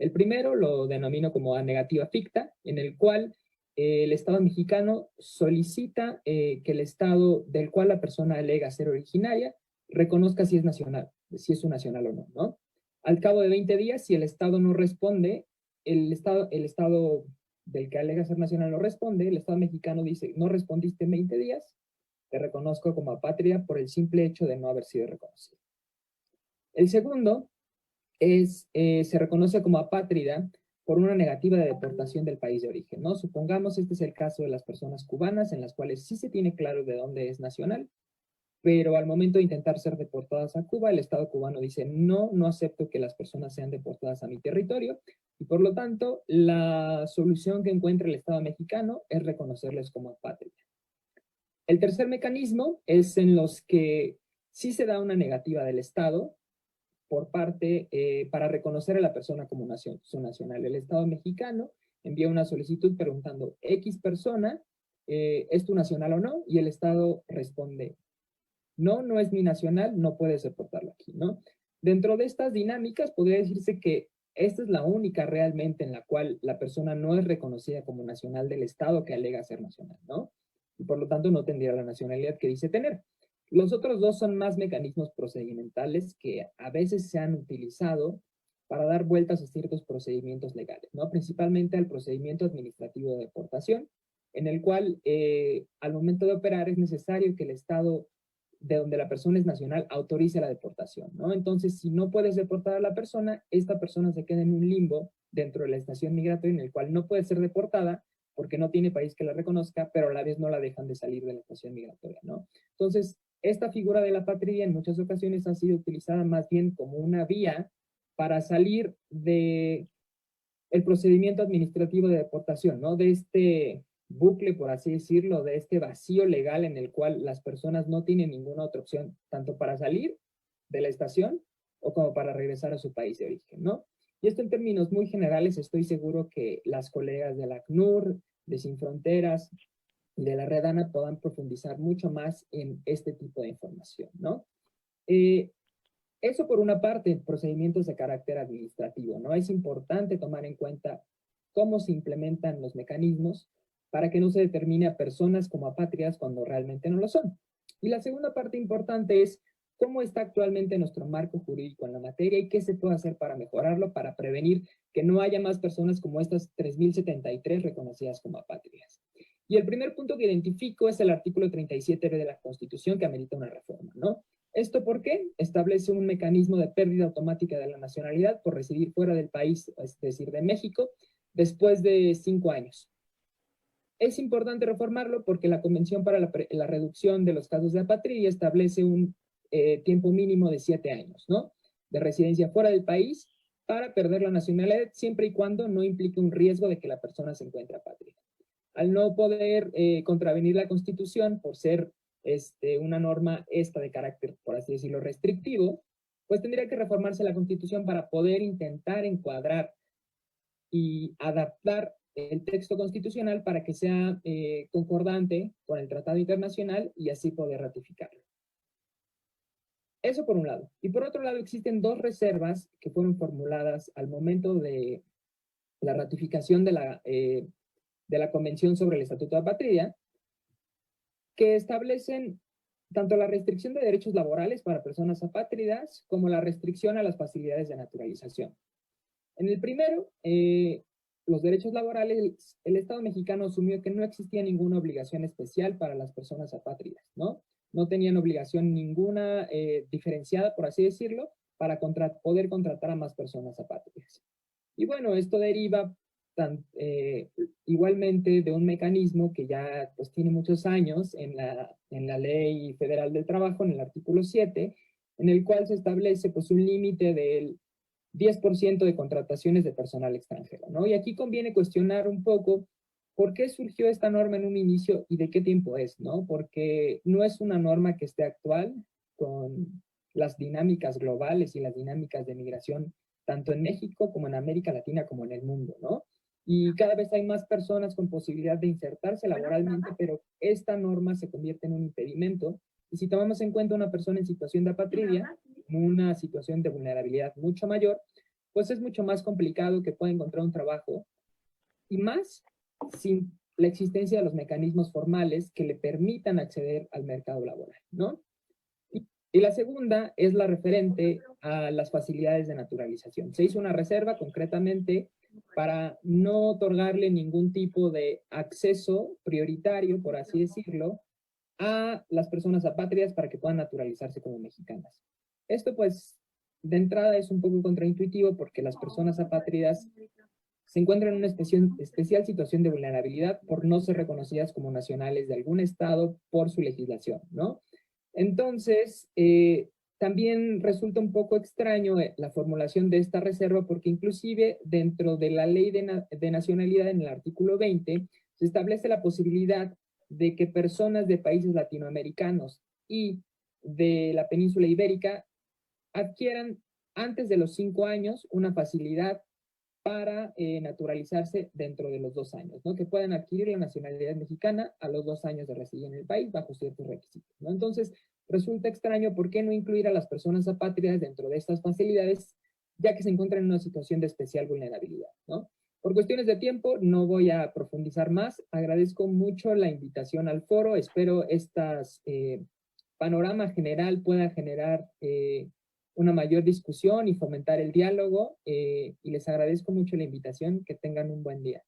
El primero lo denomino como a negativa ficta, en el cual el Estado mexicano solicita que el Estado del cual la persona alega ser originaria reconozca si es nacional, si es un nacional o no, ¿no? Al cabo de 20 días, si el Estado no responde, el Estado del que alega ser nacional no responde, el Estado mexicano dice, no respondiste en 20 días, te reconozco como apátrida por el simple hecho de no haber sido reconocido. El segundo se reconoce como apátrida por una negativa de deportación del país de origen, ¿no? Supongamos este es el caso de las personas cubanas, en las cuales sí se tiene claro de dónde es nacional, pero al momento de intentar ser deportadas a Cuba, el Estado cubano dice, no, no acepto que las personas sean deportadas a mi territorio, y por lo tanto, la solución que encuentra el Estado mexicano es reconocerles como apátrida. El tercer mecanismo es en los que sí se da una negativa del Estado, por parte, para reconocer a la persona como su nacional. El Estado mexicano envía una solicitud preguntando, X persona, ¿es tu nacional o no? Y el Estado responde, no, no es mi nacional, no puedes deportarlo aquí, ¿no? Dentro de estas dinámicas podría decirse que esta es la única realmente en la cual la persona no es reconocida como nacional del Estado que alega ser nacional, ¿no? Y por lo tanto no tendría la nacionalidad que dice tener. Los otros 2 son más mecanismos procedimentales que a veces se han utilizado para dar vueltas a ciertos procedimientos legales, ¿no? Principalmente al procedimiento administrativo de deportación, en el cual al momento de operar es necesario que el Estado de donde la persona es nacional autorice la deportación, ¿no? Entonces, si no puedes deportar a la persona, esta persona se queda en un limbo dentro de la estación migratoria en el cual no puede ser deportada porque no tiene país que la reconozca, pero a la vez no la dejan de salir de la estación migratoria, ¿no? Entonces, esta figura de la apatría en muchas ocasiones ha sido utilizada más bien como una vía para salir de el procedimiento administrativo de deportación, ¿no? De bucle, por así decirlo, de este vacío legal en el cual las personas no tienen ninguna otra opción, tanto para salir de la estación o como para regresar a su país de origen, ¿no? Y esto en términos muy generales, estoy seguro que las colegas del ACNUR, de Sin Fronteras, de la Red ANA puedan profundizar mucho más en este tipo de información, ¿no? Eso por una parte, procedimientos de carácter administrativo, ¿no? Es importante tomar en cuenta cómo se implementan los mecanismos para que no se determine a personas como apátridas cuando realmente no lo son. Y la segunda parte importante es cómo está actualmente nuestro marco jurídico en la materia y qué se puede hacer para mejorarlo, para prevenir que no haya más personas como estas 3.073 reconocidas como apátridas. Y el primer punto que identifico es el artículo 37 de la Constitución que amerita una reforma, ¿no? ¿Esto por qué? Establece un mecanismo de pérdida automática de la nacionalidad por residir fuera del país, es decir, de México, después de 5 años. Es importante reformarlo porque la Convención para la Reducción de los Casos de Apatridia establece un tiempo mínimo de 7 años, ¿no? De residencia fuera del país para perder la nacionalidad siempre y cuando no implique un riesgo de que la persona se encuentre apátrida. Al no poder contravenir la Constitución por ser una norma de carácter, por así decirlo, restrictivo, pues tendría que reformarse la Constitución para poder intentar encuadrar y adaptar el texto constitucional para que sea concordante con el Tratado Internacional y así poder ratificarlo. Eso por un lado. Y por otro lado, existen 2 reservas que fueron formuladas al momento de la ratificación de la Convención sobre el Estatuto de Apatría, que establecen tanto la restricción de derechos laborales para personas apátridas como la restricción a las facilidades de naturalización. En el primero, los derechos laborales, el Estado mexicano asumió que no existía ninguna obligación especial para las personas apátridas, ¿no? No tenían obligación ninguna diferenciada, por así decirlo, para poder contratar a más personas apátridas. Y bueno, esto deriva igualmente de un mecanismo que ya pues tiene muchos años en la Ley Federal del Trabajo, en el artículo 7, en el cual se establece pues un límite del 10% de contrataciones de personal extranjero, ¿no? Y aquí conviene cuestionar un poco por qué surgió esta norma en un inicio y de qué tiempo es, ¿no? Porque no es una norma que esté actual con las dinámicas globales y las dinámicas de migración tanto en México como en América Latina como en el mundo, ¿no? Y cada vez hay más personas con posibilidad de insertarse laboralmente, pero esta norma se convierte en un impedimento. Y si tomamos en cuenta una persona en situación de apatridia, una situación de vulnerabilidad mucho mayor, pues es mucho más complicado que pueda encontrar un trabajo y más sin la existencia de los mecanismos formales que le permitan acceder al mercado laboral, ¿no? Y la segunda es la referente a las facilidades de naturalización. Se hizo una reserva concretamente para no otorgarle ningún tipo de acceso prioritario, por así decirlo, a las personas apátridas para que puedan naturalizarse como mexicanas. Esto pues de entrada es un poco contraintuitivo porque las personas apátridas se encuentran en una especial situación de vulnerabilidad por no ser reconocidas como nacionales de algún estado por su legislación, ¿no? Entonces, también resulta un poco extraño la formulación de esta reserva porque inclusive dentro de la ley de nacionalidad en el artículo 20 se establece la posibilidad de que personas de países latinoamericanos y de la península ibérica adquieran antes de los 5 años una facilidad para naturalizarse dentro de los 2 años, ¿no? Que puedan adquirir la nacionalidad mexicana a los 2 años de residir en el país bajo ciertos requisitos, ¿no? Entonces, resulta extraño por qué no incluir a las personas apátridas dentro de estas facilidades, ya que se encuentran en una situación de especial vulnerabilidad, ¿no? Por cuestiones de tiempo, no voy a profundizar más. Agradezco mucho la invitación al foro. Espero estas panorama general pueda generar una mayor discusión y fomentar el diálogo, y les agradezco mucho la invitación. Que tengan un buen día.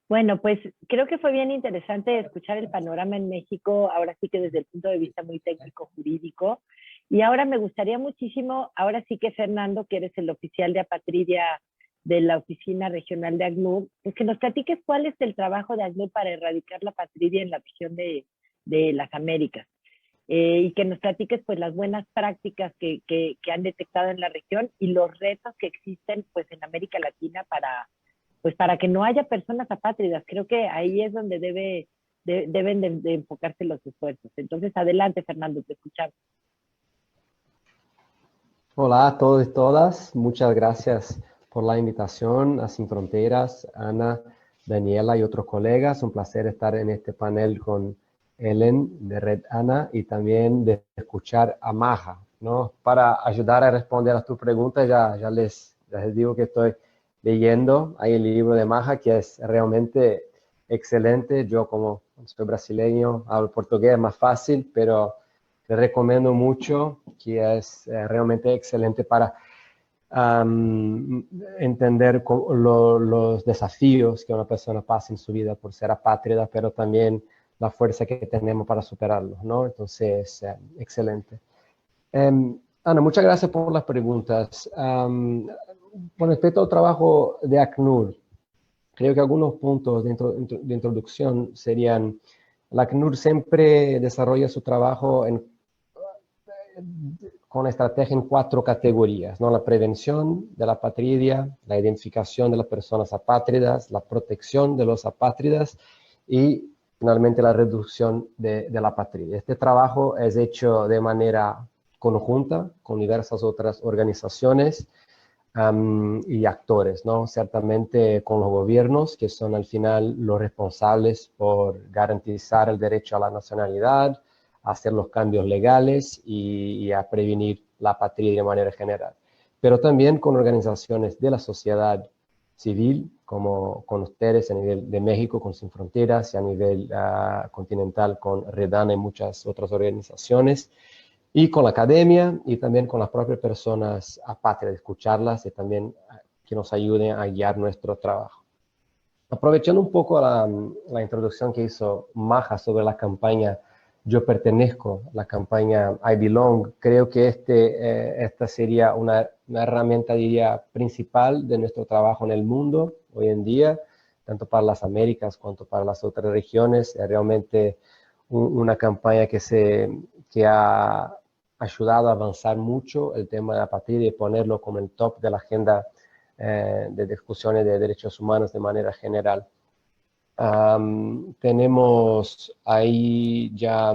Bueno, pues creo que fue bien interesante escuchar el panorama en México, ahora sí que desde el punto de vista muy técnico-jurídico. Y ahora me gustaría muchísimo, ahora sí que Fernando, que eres el oficial de Apatridia de la Oficina Regional de ACNUR, pues que nos platiques cuál es el trabajo de ACNUR para erradicar la apatridia en la región de las Américas. Y que nos platiques pues las buenas prácticas que han detectado en la región y los retos que existen pues en América Latina pues para que no haya personas apátridas. Creo que ahí es donde deben de enfocarse los esfuerzos. Entonces, adelante, Fernando, te escuchamos.
Hola a todos y todas, muchas gracias por la invitación a Sin Fronteras, Ana, Daniela y otros colegas. Un placer estar en este panel con Ellen de Red Ana y también de escuchar a Maja, ¿no? Para ayudar a responder a tus preguntas, ya les digo que estoy leyendo ahí el libro de Maja, que es realmente excelente. Yo, como soy brasileño, hablo portugués, es más fácil, pero te recomiendo mucho, que es realmente excelente para entender los desafíos que una persona pasa en su vida por ser apátrida, pero también la fuerza que tenemos para superarlos, ¿no? Entonces, excelente. Ana, muchas gracias por las preguntas. Con respecto al trabajo de ACNUR, creo que algunos puntos de introducción serían: la ACNUR siempre desarrolla su trabajo con estrategia en 4 categorías, ¿no? La prevención de la apatridia, la identificación de las personas apátridas, la protección de los apátridas y finalmente la reducción de la apatridia. Este trabajo es hecho de manera conjunta con diversas otras organizaciones y actores, ¿no? Ciertamente con los gobiernos, que son al final los responsables por garantizar el derecho a la nacionalidad, a hacer los cambios legales y a prevenir la apatridia de manera general. Pero también con organizaciones de la sociedad civil, como con ustedes a nivel de México, con Sin Fronteras, y a nivel continental con Redana y muchas otras organizaciones, y con la academia y también con las propias personas apátridas, escucharlas y también que nos ayuden a guiar nuestro trabajo. Aprovechando un poco la introducción que hizo Maja sobre la campaña Yo Pertenezco, la campaña I Belong, creo que esta sería una herramienta, diría, principal de nuestro trabajo en el mundo hoy en día, tanto para las Américas cuanto para las otras regiones. Es realmente una campaña que ha ayudado a avanzar mucho el tema de la apatridia y ponerlo como el top de la agenda de discusiones de derechos humanos de manera general. Tenemos ahí ya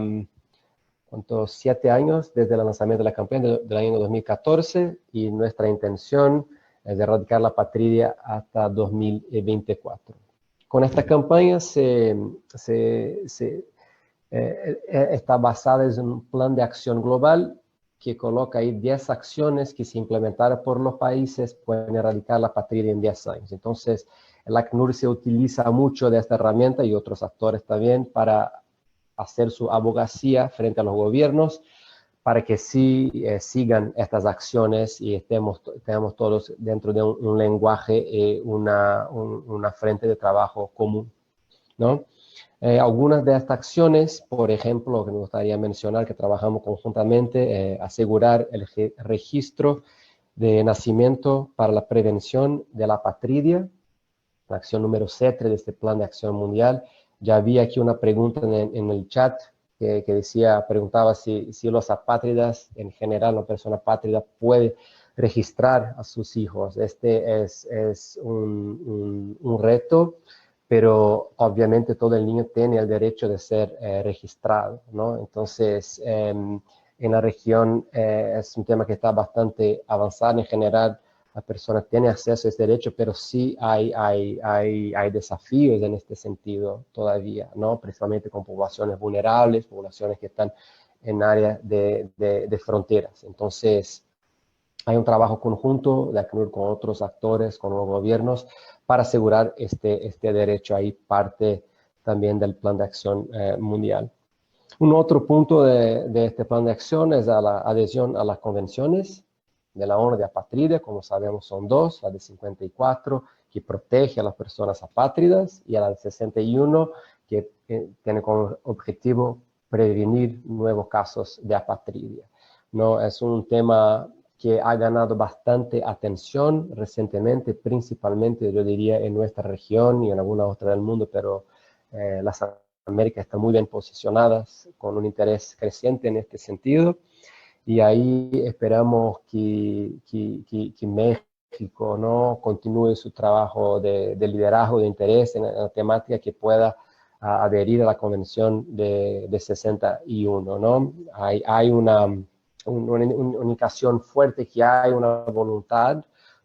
7 años desde el lanzamiento de la campaña del año 2014 y nuestra intención es de erradicar la apatridia hasta 2024. Con esta campaña está basada en un plan de acción global que coloca ahí 10 acciones que, si implementadas por los países, pueden erradicar la apatridia en 10 años. Entonces, el ACNUR se utiliza mucho de esta herramienta y otros actores también para hacer su abogacía frente a los gobiernos para que sí sigan estas acciones y tengamos todos dentro de un lenguaje, una frente de trabajo común, ¿no? Algunas de estas acciones, por ejemplo, que me gustaría mencionar, que trabajamos conjuntamente, asegurar el registro de nacimiento para la prevención de la apatridia, la acción número 7 de este Plan de Acción Mundial. Ya había aquí una pregunta en el chat que preguntaba si los apátridas, en general, una persona apátrida puede registrar a sus hijos. Este es un reto, pero obviamente todo el niño tiene el derecho de ser registrado, ¿no? Entonces, en la región es un tema que está bastante avanzado. En general, la persona tiene acceso a este derecho, pero sí hay desafíos en este sentido todavía, ¿no? Principalmente con poblaciones vulnerables, poblaciones que están en áreas de fronteras. Entonces, hay un trabajo conjunto de ACNUR con otros actores, con los gobiernos, para asegurar este derecho. Ahí parte también del Plan de Acción Mundial. Un otro punto de este Plan de Acción es la adhesión a las convenciones de la ONU de apatridia. Como sabemos, son 2, la de 54, que protege a las personas apátridas, y la de 61, que tiene como objetivo prevenir nuevos casos de apatridia, ¿no? Es un tema que ha ganado bastante atención recientemente, principalmente, yo diría, en nuestra región y en alguna otra del mundo, pero las Américas están muy bien posicionadas, con un interés creciente en este sentido, y ahí esperamos que México, ¿no? Continúe su trabajo de liderazgo, de interés en la temática, que pueda adherir a la Convención de 61, ¿no? Hay una indicación fuerte que hay una voluntad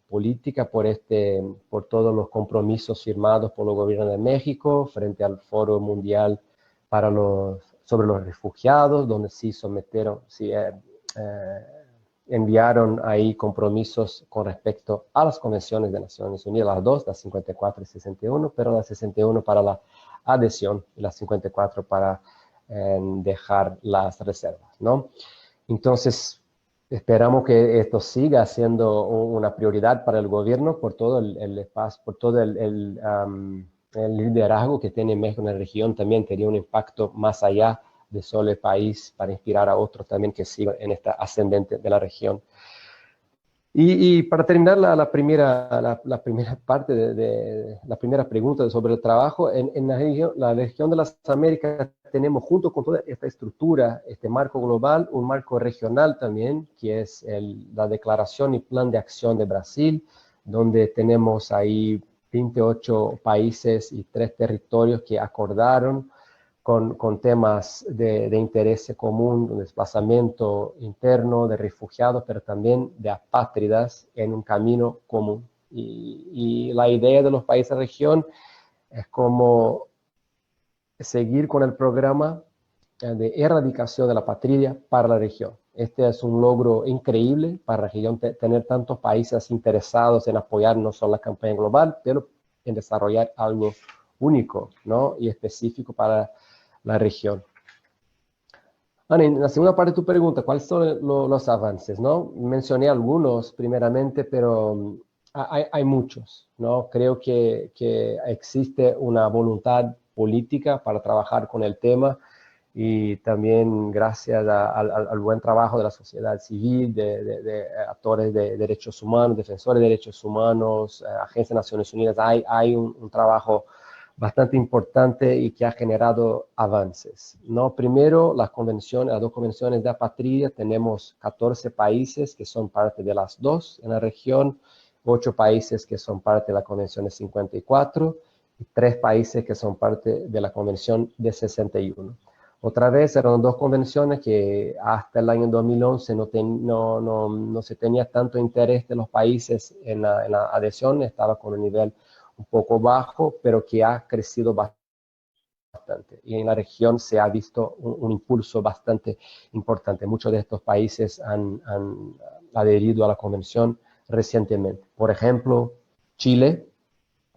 política por todos los compromisos firmados por el gobierno de México frente al Foro Mundial sobre los refugiados, donde enviaron ahí compromisos con respecto a las convenciones de Naciones Unidas, las dos, la 54 y 61, pero la 61 para la adhesión y la 54 para dejar las reservas, ¿no? Entonces, esperamos que esto siga siendo una prioridad para el gobierno por todo el espacio, por todo el liderazgo que tiene México en la región. También tenía un impacto más allá de solo el país, para inspirar a otros también que sigan en esta ascendente de la región. Y para terminar la primera parte la primera pregunta sobre el trabajo, en la región de las Américas tenemos, junto con toda esta estructura, este marco global, un marco regional también, que es la Declaración y Plan de Acción de Brasil, donde tenemos ahí 28 países y 3 territorios que acordaron con temas de interés común, de desplazamiento interno, de refugiados, pero también de apátridas en un camino común. Y la idea de los países de la región es como seguir con el programa de erradicación de la apatría para la región. Este es un logro increíble para la región, tener tantos países interesados en apoyar no solo la campaña global, pero en desarrollar algo único, ¿no? Y específico para la región. Ana, en la segunda parte de tu pregunta, ¿cuáles son los avances, no? Mencioné algunos primeramente, pero hay muchos, ¿no? Creo que existe una voluntad política para trabajar con el tema, y también gracias al buen trabajo de la sociedad civil, de actores de derechos humanos, defensores de derechos humanos, Agencia de Naciones Unidas, hay un trabajo bastante importante y que ha generado avances, ¿no? Primero, las dos convenciones de apatría. Tenemos 14 países que son parte de las dos en la región, 8 países que son parte de la Convención de 54 y 3 países que son parte de la Convención de 61. Otra vez, eran 2 convenciones que hasta el año 2011 no se tenía tanto interés de los países en la adhesión, estaba con un nivel un poco bajo, pero que ha crecido bastante. Y en la región se ha visto un impulso bastante importante. Muchos de estos países han adherido a la convención recientemente. Por ejemplo, Chile,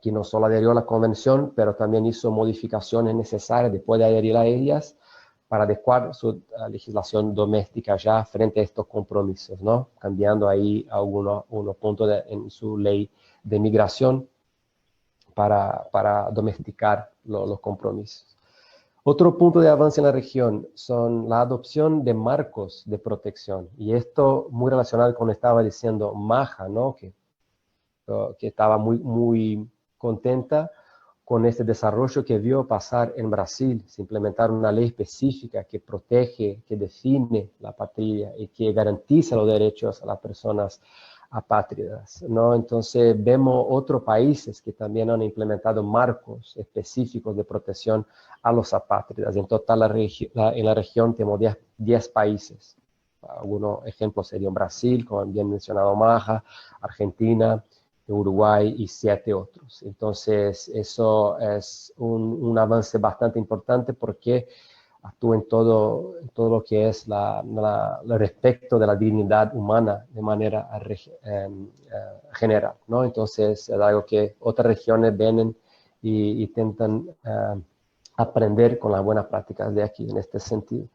que no solo adherió a la convención, pero también hizo modificaciones necesarias después de adherir a ellas para adecuar su legislación doméstica ya frente a estos compromisos, ¿no? Cambiando ahí unos puntos en su ley de migración para domesticar los compromisos. Otro punto de avance en la región son la adopción de marcos de protección. Y esto muy relacionado con lo que estaba diciendo Maja, ¿no? Que estaba muy contenta con este desarrollo que vio pasar en Brasil. Se implementaron una ley específica que protege, que define la apatría y que garantiza los derechos a las personas apátridas, ¿no? Entonces vemos otros países que también han implementado marcos específicos de protección a los apátridas. En total en la región tenemos 10 países. Algunos ejemplos serían Brasil, como bien mencionado Maja, Argentina, Uruguay y 7 otros. Entonces eso es un avance bastante importante, porque actúa en todo lo que es el respecto de la dignidad humana de manera general, ¿no? Entonces es algo que otras regiones ven y intentan aprender con las buenas prácticas de aquí en este sentido.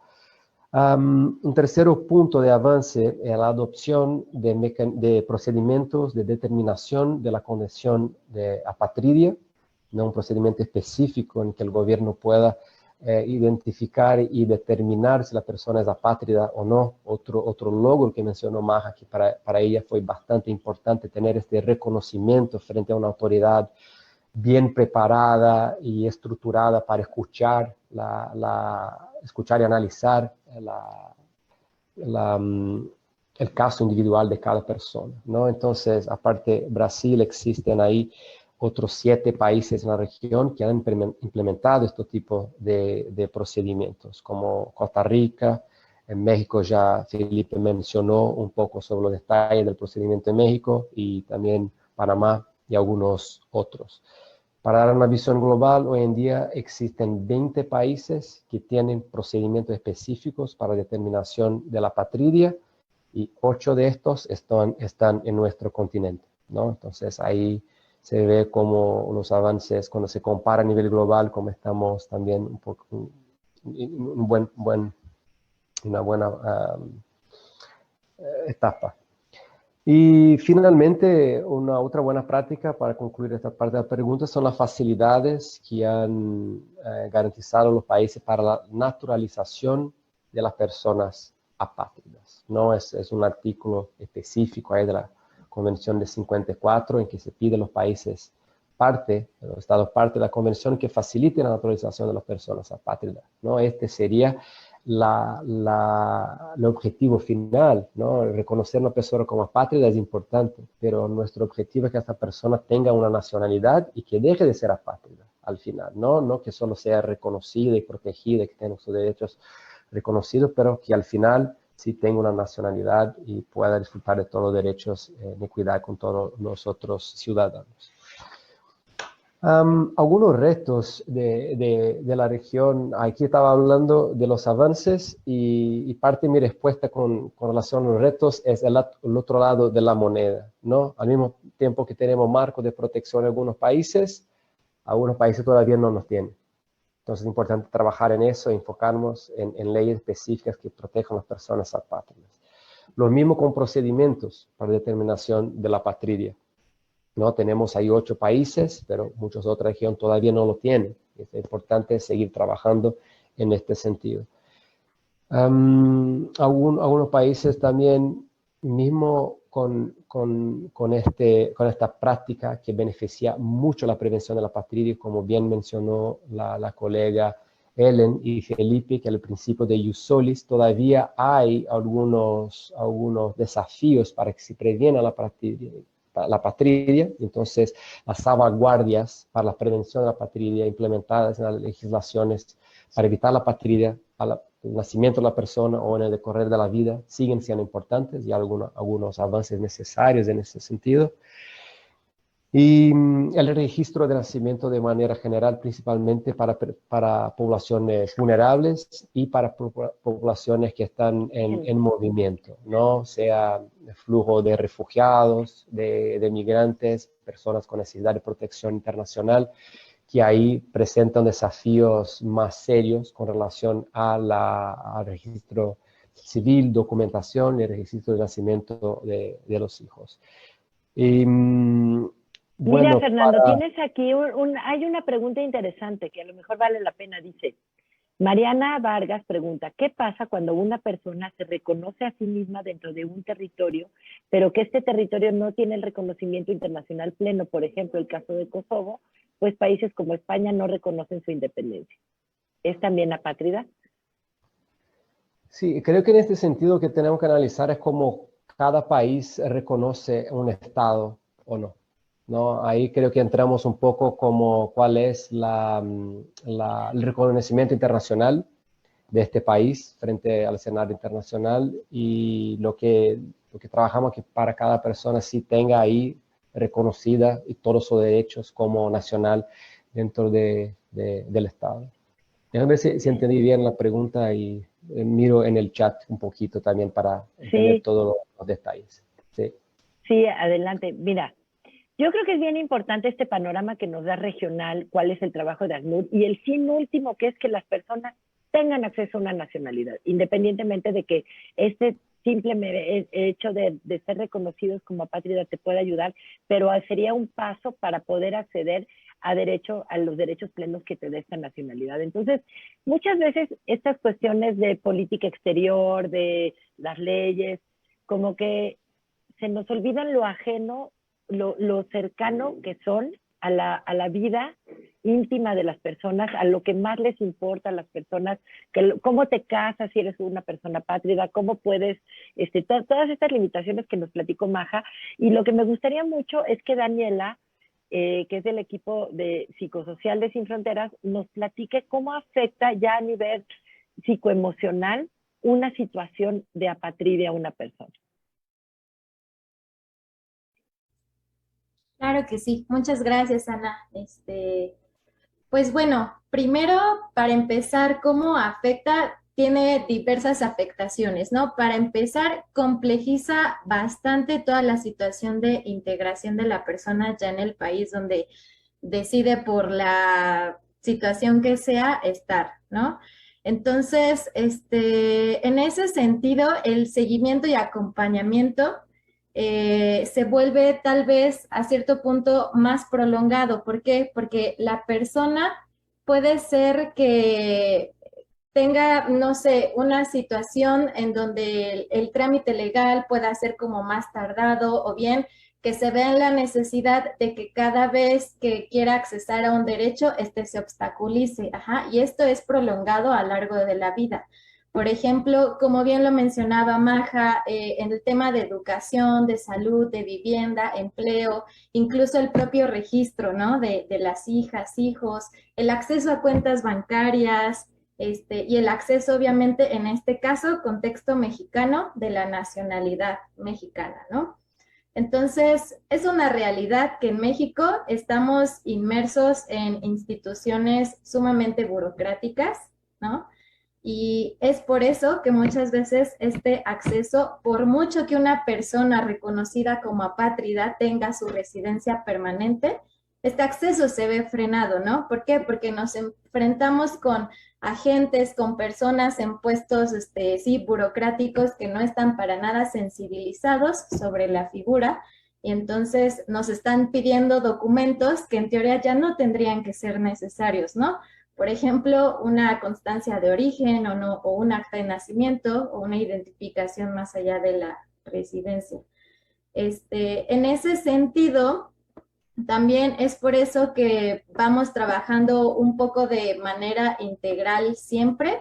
Un tercer punto de avance es la adopción de procedimientos de determinación de la condición de apatridia, ¿no? Un procedimiento específico en que el gobierno pueda identificar y determinar si la persona es apátrida o no. Otro logro que mencionó Maja, que para ella fue bastante importante tener este reconocimiento frente a una autoridad bien preparada y estructurada para escuchar escuchar y analizar el caso individual de cada persona, ¿no? Entonces, aparte Brasil, existen ahí otros 7 países en la región que han implementado este tipo de procedimientos, como Costa Rica. En México ya Felipe mencionó un poco sobre los detalles del procedimiento en México, y también Panamá y algunos otros. Para dar una visión global, hoy en día existen 20 países que tienen procedimientos específicos para determinación de la apatridia, y 8 de estos están en nuestro continente, ¿no? Entonces ahí se ve como los avances, cuando se compara a nivel global, como estamos también un poco, una buena etapa. Y finalmente, una otra buena práctica para concluir esta parte de la pregunta son las facilidades que han garantizado los países para la naturalización de las personas apátridas, ¿no? Es un artículo específico ahí de la Convención de 54 en que se pide a los países los estados parte de la convención, que faciliten la naturalización de las personas apátridas, ¿no? Este sería el objetivo final, ¿no? Reconocer a una persona como apátrida es importante, pero nuestro objetivo es que esta persona tenga una nacionalidad y que deje de ser apátrida al final, ¿no? No que solo sea reconocida y protegida, que tenga sus derechos reconocidos, pero que al final sí tenga una nacionalidad y pueda disfrutar de todos los derechos en equidad con todos los otros ciudadanos. Algunos retos de la región. Aquí estaba hablando de los avances, y parte de mi respuesta con relación a los retos es el otro lado de la moneda, ¿no? Al mismo tiempo que tenemos marcos de protección en algunos países todavía no los tienen. Entonces es importante trabajar en eso, enfocarnos en leyes específicas que protejan a las personas apátridas. Lo mismo con procedimientos para determinación de la apatridia, ¿no? Tenemos ahí 8 países, pero muchas otras regiones todavía no lo tienen. Es importante seguir trabajando en este sentido. Algunos países también, mismo con esta práctica que beneficia mucho la prevención de la apatridia, como bien mencionó la colega Ellen y Felipe, que al principio de Ius Solis todavía hay algunos desafíos para que se previene la apatridia. Entonces, las salvaguardias para la prevención de la apatridia implementadas en las legislaciones para evitar la apatridia al nacimiento de la persona o en el decorrer de la vida siguen siendo importantes, y algunos avances necesarios en ese sentido. Y el registro de nacimiento de manera general, principalmente para poblaciones vulnerables y para poblaciones que están en movimiento, ¿no? Sea flujo de refugiados, de migrantes, personas con necesidad de protección internacional, que ahí presentan desafíos más serios con relación al registro civil, documentación y el registro de nacimiento de los hijos. Y, bueno,
mira, Fernando, tienes aquí hay una pregunta interesante que a lo mejor vale la pena. Dice, Mariana Vargas pregunta, ¿qué pasa cuando una persona se reconoce a sí misma dentro de un territorio, pero que este territorio no tiene el reconocimiento internacional pleno? Por ejemplo, el caso de Kosovo, pues países como España no reconocen su independencia. ¿Es también apátrida?
Sí, creo que en este sentido que tenemos que analizar es cómo cada país reconoce un estado o no, ¿no? Ahí creo que entramos un poco como cuál es el reconocimiento internacional de este país frente al escenario internacional, y lo que trabajamos que para cada persona sí tenga ahí reconocida y todos sus derechos como nacional dentro del Estado. Déjame ver si entendí bien la pregunta, y miro en el chat un poquito también para entender todos los detalles.
Sí, adelante. Mira, yo creo que es bien importante este panorama que nos da regional, cuál es el trabajo de ACNUR, y el fin último, que es que las personas tengan acceso a una nacionalidad, independientemente de que este simple hecho de ser reconocidos como apátrida te pueda ayudar, pero sería un paso para poder acceder a los derechos plenos que te dé esta nacionalidad. Entonces, muchas veces estas cuestiones de política exterior, de las leyes, como que se nos olvidan lo ajeno, lo cercano que son a la vida íntima de las personas, a lo que más les importa a las personas, cómo te casas si eres una persona apátrida, cómo puedes, todas estas limitaciones que nos platicó Maja. Y lo que me gustaría mucho es que Daniela, que es del equipo de Psicosocial de Sin Fronteras, nos platique cómo afecta ya a nivel psicoemocional una situación de apatridia a una persona.
Claro que sí. Muchas gracias, Ana. Pues bueno, primero, para empezar, ¿cómo afecta? Tiene diversas afectaciones, ¿no? Para empezar, complejiza bastante toda la situación de integración de la persona ya en el país donde decide por la situación que sea estar, ¿no? Entonces, en ese sentido, el seguimiento y acompañamiento se vuelve tal vez a cierto punto más prolongado. ¿Por qué? Porque la persona puede ser que tenga, no sé, una situación en donde el trámite legal pueda ser como más tardado, o bien que se vea en la necesidad de que cada vez que quiera accesar a un derecho, se obstaculice. Ajá, y esto es prolongado a lo largo de la vida. Por ejemplo, como bien lo mencionaba Maja, en el tema de educación, de salud, de vivienda, empleo, incluso el propio registro, ¿no? De las hijas, hijos, el acceso a cuentas bancarias, y el acceso, obviamente, en este caso, contexto mexicano, de la nacionalidad mexicana, ¿no? Entonces, es una realidad que en México estamos inmersos en instituciones sumamente burocráticas, ¿no? Y es por eso que muchas veces este acceso, por mucho que una persona reconocida como apátrida tenga su residencia permanente, este acceso se ve frenado, ¿no? ¿Por qué? Porque nos enfrentamos con agentes, con personas en puestos, sí, burocráticos que no están para nada sensibilizados sobre la figura, y entonces nos están pidiendo documentos que en teoría ya no tendrían que ser necesarios, ¿no? Por ejemplo, una constancia de origen o un acta de nacimiento o una identificación más allá de la residencia. En ese sentido, también es por eso que vamos trabajando un poco de manera integral siempre,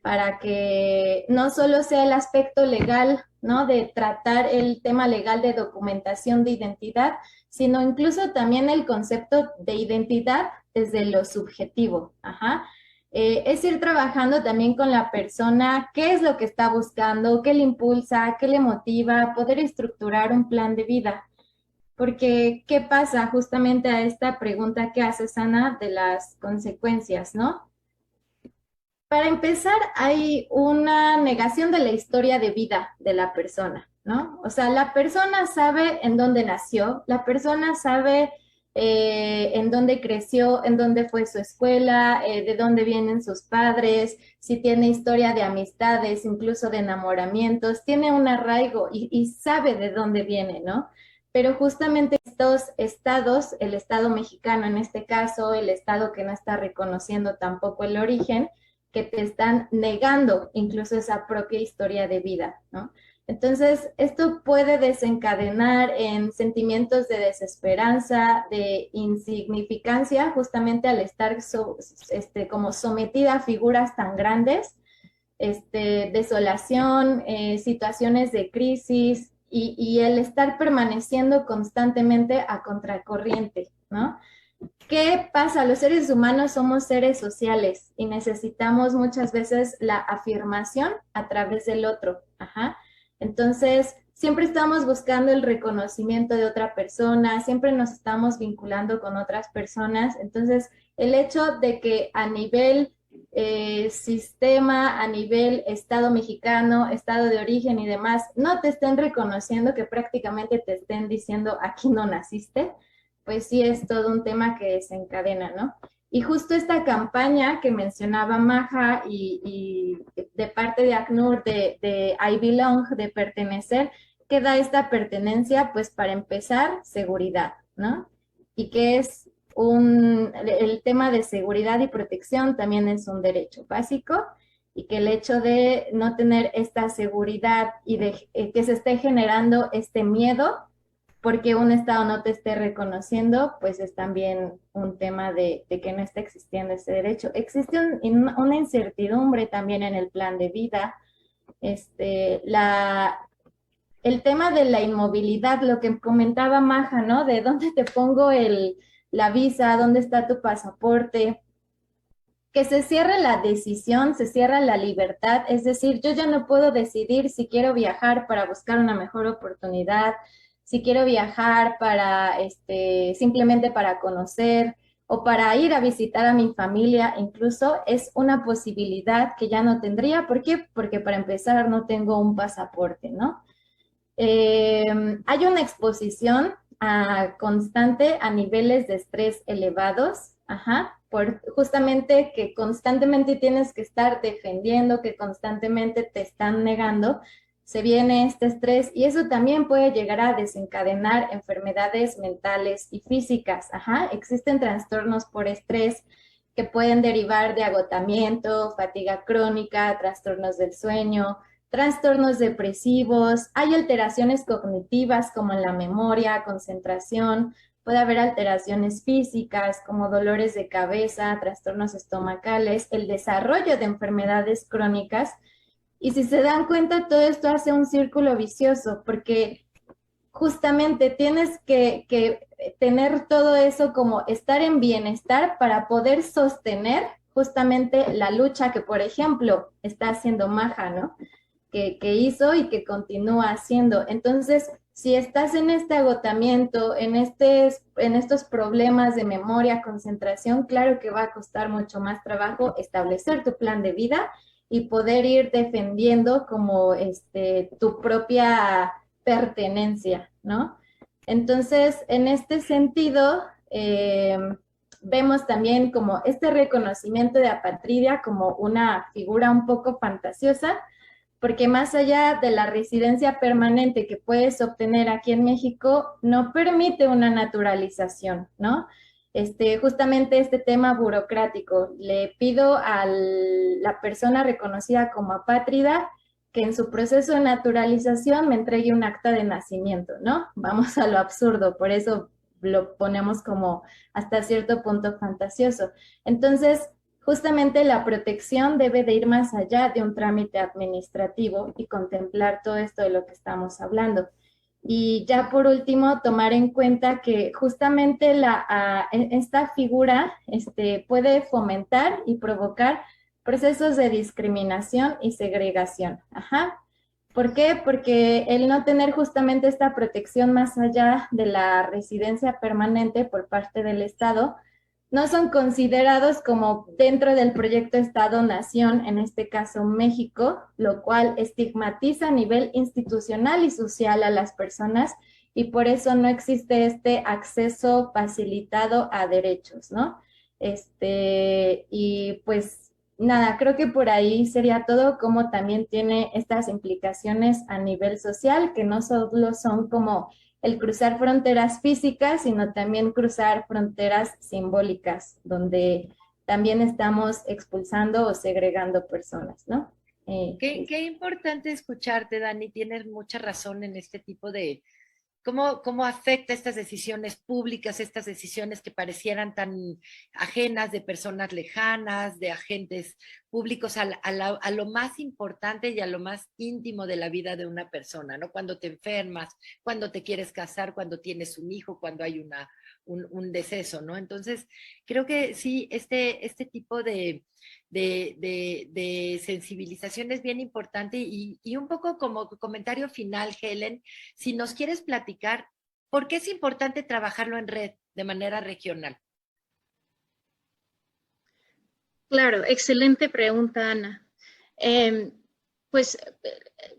para que no solo sea el aspecto legal, ¿no? De tratar el tema legal de documentación de identidad, sino incluso también el concepto de identidad desde lo subjetivo. Ajá. Es ir trabajando también con la persona, qué es lo que está buscando, qué le impulsa, qué le motiva, poder estructurar un plan de vida. Porque, ¿qué pasa justamente a esta pregunta que hace Ana de las consecuencias, ¿no? Para empezar, hay una negación de la historia de vida de la persona, ¿no? O sea, la persona sabe en dónde nació, la persona sabe en dónde creció, en dónde fue su escuela, de dónde vienen sus padres, si tiene historia de amistades, incluso de enamoramientos, tiene un arraigo y sabe de dónde viene, ¿no? Pero justamente estos estados, el Estado mexicano en este caso, el Estado que no está reconociendo tampoco el origen, que te están negando incluso esa propia historia de vida, ¿no? Entonces, esto puede desencadenar en sentimientos de desesperanza, de insignificancia, justamente al estar como sometida a figuras tan grandes, desolación, situaciones de crisis y el estar permaneciendo constantemente a contracorriente, ¿no? ¿Qué pasa? Los seres humanos somos seres sociales y necesitamos muchas veces la afirmación a través del otro. Ajá. Entonces, siempre estamos buscando el reconocimiento de otra persona, siempre nos estamos vinculando con otras personas. Entonces, el hecho de que a nivel sistema, a nivel Estado mexicano, Estado de origen y demás, no te estén reconociendo, que prácticamente te estén diciendo aquí no naciste, pues sí es todo un tema que desencadena, ¿no? Y justo esta campaña que mencionaba Maja y de parte de ACNUR de I Belong, de pertenecer, que da esta pertenencia, pues para empezar, seguridad, ¿no? Y que es el tema de seguridad y protección también es un derecho básico, y que el hecho de no tener esta seguridad y de que se esté generando este miedo, porque un Estado no te esté reconociendo, pues es también un tema de que no está existiendo ese derecho. Existe una incertidumbre también en el plan de vida. El tema de la inmovilidad, lo que comentaba Maja, ¿no? De dónde te pongo la visa, dónde está tu pasaporte, que se cierra la decisión, se cierra la libertad, es decir, yo ya no puedo decidir si quiero viajar para buscar una mejor oportunidad, si quiero viajar para, simplemente para conocer o para ir a visitar a mi familia, incluso es una posibilidad que ya no tendría. ¿Por qué? Porque para empezar no tengo un pasaporte, ¿no? Hay una exposición constante a niveles de estrés elevados, por justamente que constantemente tienes que estar defendiendo, que constantemente te están negando, se viene este estrés y eso también puede llegar a desencadenar enfermedades mentales y físicas, existen trastornos por estrés que pueden derivar de agotamiento, fatiga crónica, trastornos del sueño, trastornos depresivos, hay alteraciones cognitivas como en la memoria, concentración, puede haber alteraciones físicas como dolores de cabeza, trastornos estomacales, el desarrollo de enfermedades crónicas. Y si se dan cuenta, todo esto hace un círculo vicioso porque justamente tienes que tener todo eso como estar en bienestar para poder sostener justamente la lucha que, por ejemplo, está haciendo Maja, ¿no? Que hizo y que continúa haciendo. Entonces, si estás en este agotamiento, en estos problemas de memoria, concentración, claro que va a costar mucho más trabajo establecer tu plan de vida y poder ir defendiendo como tu propia pertenencia, ¿no? Entonces, en este sentido, vemos también como este reconocimiento de apatridia como una figura un poco fantasiosa, porque más allá de la residencia permanente que puedes obtener aquí en México, no permite una naturalización, ¿no? Justamente este tema burocrático, le pido a la persona reconocida como apátrida que en su proceso de naturalización me entregue un acta de nacimiento, ¿no? Vamos a lo absurdo, por eso lo ponemos como hasta cierto punto fantasioso. Entonces, justamente la protección debe de ir más allá de un trámite administrativo y contemplar todo esto de lo que estamos hablando. Y ya por último, tomar en cuenta que justamente esta figura puede fomentar y provocar procesos de discriminación y segregación. ¿Por qué? Porque el no tener justamente esta protección más allá de la residencia permanente por parte del Estado, no son considerados como dentro del proyecto Estado-Nación, en este caso México, lo cual estigmatiza a nivel institucional y social a las personas y por eso no existe este acceso facilitado a derechos, ¿no? Y pues nada, creo que por ahí sería todo, como también tiene estas implicaciones a nivel social, que no solo son como el cruzar fronteras físicas, sino también cruzar fronteras simbólicas, donde también estamos expulsando o segregando personas, ¿no?
Qué importante escucharte, Dani. Tienes mucha razón en este tipo de cómo afecta estas decisiones públicas, estas decisiones que parecieran tan ajenas de personas lejanas, de agentes públicos, a lo más importante y a lo más íntimo de la vida de una persona, ¿no? Cuando te enfermas, cuando te quieres casar, cuando tienes un hijo, cuando hay un deceso, ¿no? Entonces, creo que sí, este tipo de sensibilización es bien importante y un poco como comentario final, Helen, si nos quieres platicar, ¿por qué es importante trabajarlo en red de manera regional?
Claro, excelente pregunta, Ana. Pues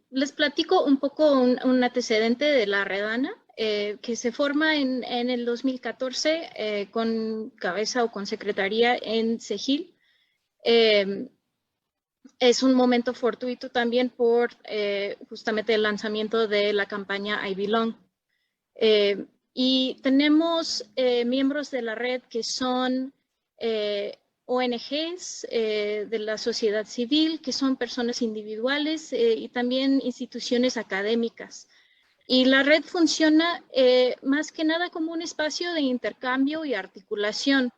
les platico un poco un antecedente de la Red ANA, que se forma en el 2014 con cabeza o con secretaría en Cejil. Es un momento fortuito también por justamente el lanzamiento de la campaña I Belong. Y tenemos miembros de la red que son ONGs de la sociedad civil, que son personas individuales y también instituciones académicas. Y la red funciona más que nada como un espacio de intercambio y articulación.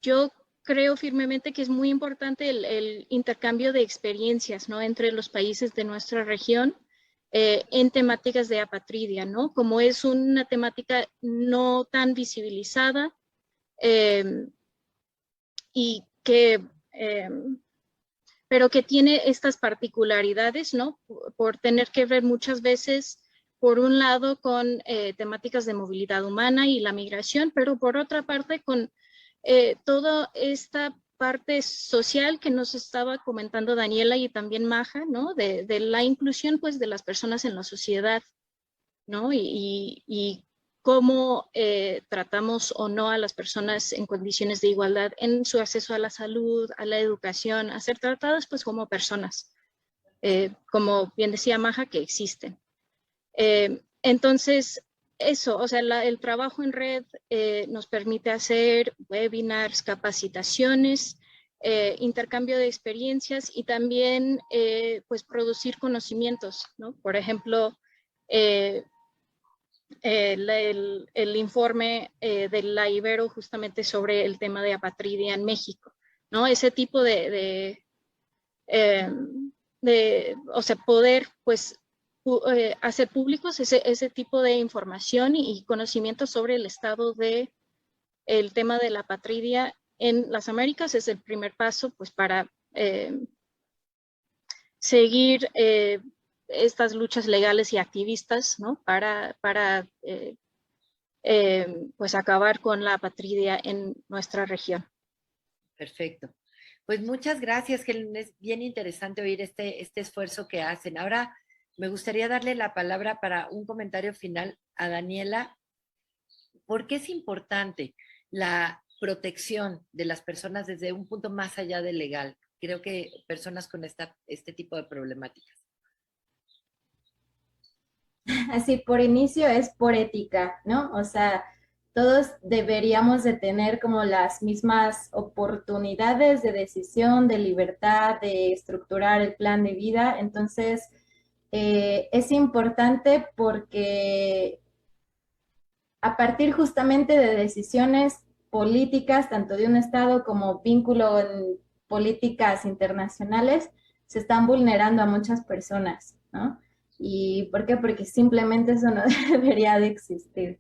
Yo creo firmemente que es muy importante el intercambio de experiencias, ¿no?, entre los países de nuestra región en temáticas de apatridia, ¿no? Como es una temática no tan visibilizada y que, pero que tiene estas particularidades, ¿no? Por tener que ver muchas veces, por un lado, con temáticas de movilidad humana y la migración, pero por otra parte con toda esta parte social que nos estaba comentando Daniela y también Maja, ¿no? De la inclusión, pues, de las personas en la sociedad, ¿no? Y cómo tratamos o no a las personas en condiciones de igualdad en su acceso a la salud, a la educación, a ser tratadas, pues, como personas, como bien decía Maja, que existen. Entonces, eso, o sea, el trabajo en red nos permite hacer webinars, capacitaciones, intercambio de experiencias y también pues producir conocimientos, ¿no? Por ejemplo, el informe de la Ibero justamente sobre el tema de apatridia en México, ¿no? Ese tipo o sea, poder pues hacer públicos ese tipo de información y conocimiento sobre el estado de el tema de la apatridia en las Américas es el primer paso pues para seguir estas luchas legales y activistas, ¿no? Para pues acabar con la apatridia en nuestra región.
Perfecto. Pues muchas gracias, Helen. Es bien interesante oír este esfuerzo que hacen. Ahora me gustaría darle la palabra para un comentario final a Daniela. ¿Por qué es importante la protección de las personas desde un punto más allá del legal? Creo que personas con este tipo de problemáticas.
Así por inicio es por ética, ¿no? O sea, todos deberíamos de tener como las mismas oportunidades de decisión, de libertad, de estructurar el plan de vida. Entonces, es importante porque a partir justamente de decisiones políticas, tanto de un Estado como vínculo en políticas internacionales, se están vulnerando a muchas personas, ¿no? ¿Y por qué? Porque simplemente eso no debería de existir.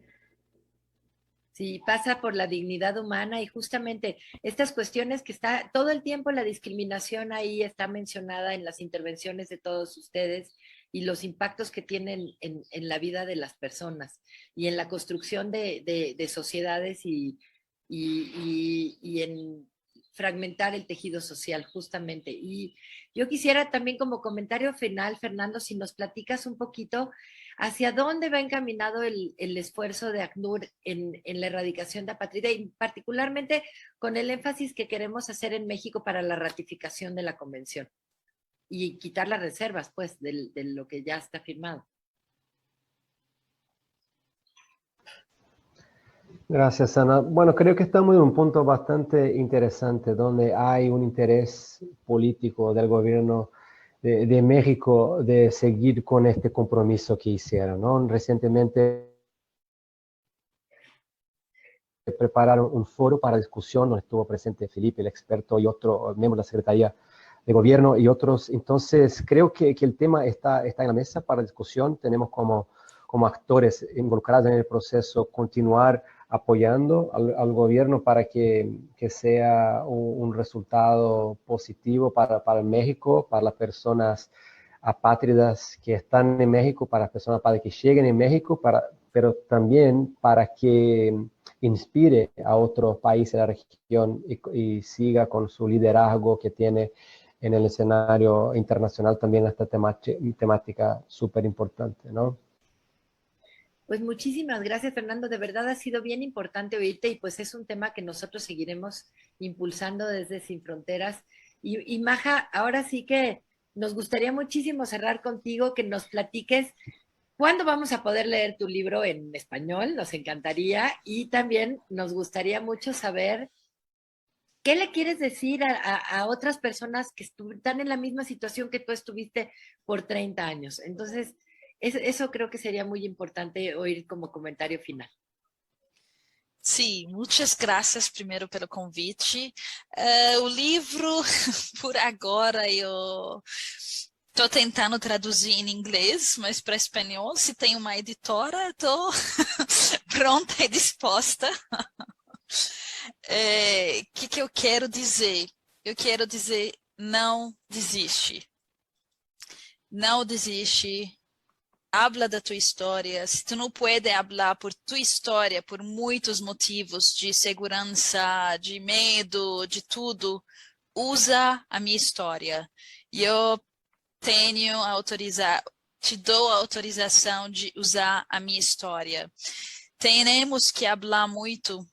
Sí, pasa por la dignidad humana y justamente estas cuestiones que está todo el tiempo la discriminación ahí está mencionada en las intervenciones de todos ustedes y los impactos que tienen en la vida de las personas y en la construcción de sociedades y en fragmentar el tejido social justamente. Y yo quisiera también como comentario final, Fernando, si nos platicas un poquito ¿hacia dónde va encaminado el esfuerzo de ACNUR en la erradicación de apatridia y particularmente con el énfasis que queremos hacer en México para la ratificación de la convención y quitar las reservas, pues, de lo que ya está firmado?
Gracias, Ana. Bueno, creo que estamos en un punto bastante interesante donde hay un interés político del gobierno de México de seguir con este compromiso que hicieron, ¿no? Recientemente prepararon un foro para discusión donde estuvo presente Felipe, el experto, y otro miembro de la Secretaría de Gobierno y otros. Entonces, creo que el tema está en la mesa para discusión. Tenemos como actores involucrados en el proceso continuar apoyando al gobierno para que sea un resultado positivo para México, para las personas apátridas que están en México, para las personas apátridas que lleguen en México, pero también para que inspire a otros países de la región y siga con su liderazgo que tiene en el escenario internacional también esta temática súper importante, ¿no?
Pues muchísimas gracias, Fernando. De verdad ha sido bien importante oírte y pues es un tema que nosotros seguiremos impulsando desde Sin Fronteras. Y Maja, ahora sí que nos gustaría muchísimo cerrar contigo, que nos platiques cuándo vamos a poder leer tu libro en español, nos encantaría. Y también nos gustaría mucho saber qué le quieres decir a otras personas que están en la misma situación que tú estuviste por 30 años. Entonces, Eso creo que sería muy importante oír como comentario final.
Sim, muitas graças primeiro pelo convite. O livro, por agora, eu estou tentando traduzir em inglês, mas para espanhol, se tem uma editora, estou pronta e disposta. Que eu quero dizer? Eu quero dizer, não desiste. Não desiste. Habla da tua história. Se tu não pode falar por tua história, por muitos motivos de segurança, de medo, de tudo, usa a minha história. E eu tenho te dou a autorização de usar a minha história. Temos que falar muito.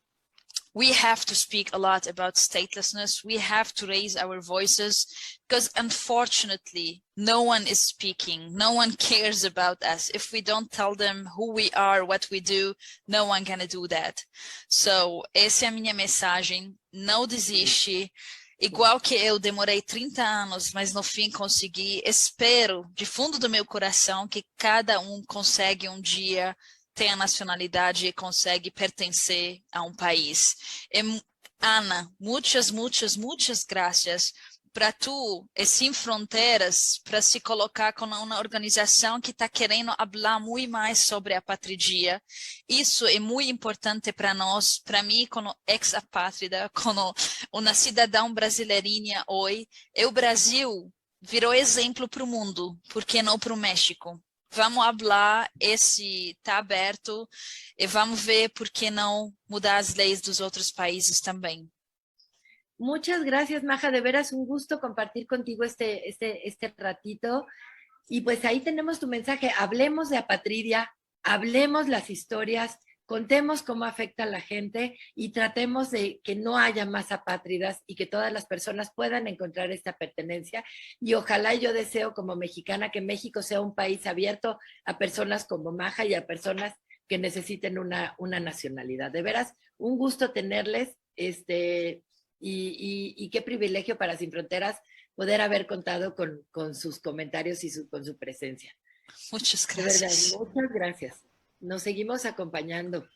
We have to speak a lot about statelessness. We have to raise our voices because unfortunately, no one is speaking. No one cares about us. If we don't tell them who we are, what we do, no one gonna do that. So, essa é a minha mensagem. Não desiste. Igual que eu demorei 30 anos, mas no fim consegui. Espero, de fundo do meu coração, que cada um consegue um dia tem a nacionalidade e consegue pertencer a um país. Ana, muitas graças para tu, Sem Fronteiras, para se colocar como uma organização que está querendo falar muito mais sobre a patria. Isso é muito importante para nós, para mim, como ex-apátrida, como uma cidadã brasileirinha hoje. O Brasil virou exemplo para o mundo, por que não para o México? Vamos falar, esse está aberto e vamos ver por que não mudar as leis dos outros países também.
Muchas gracias, Maja, de veras un gusto compartir contigo este ratito. Y pues ahí tenemos tu mensaje, hablemos de apatridia, hablemos las historias, contemos cómo afecta a la gente y tratemos de que no haya más apátridas y que todas las personas puedan encontrar esta pertenencia. Y ojalá, yo deseo como mexicana que México sea un país abierto a personas como Maja y a personas que necesiten una nacionalidad. De veras, un gusto tenerles, y qué privilegio para Sin Fronteras poder haber contado con sus comentarios y con su presencia.
Muchas
gracias. De verdad,
gracias.
muchas gracias. Nos seguimos acompañando.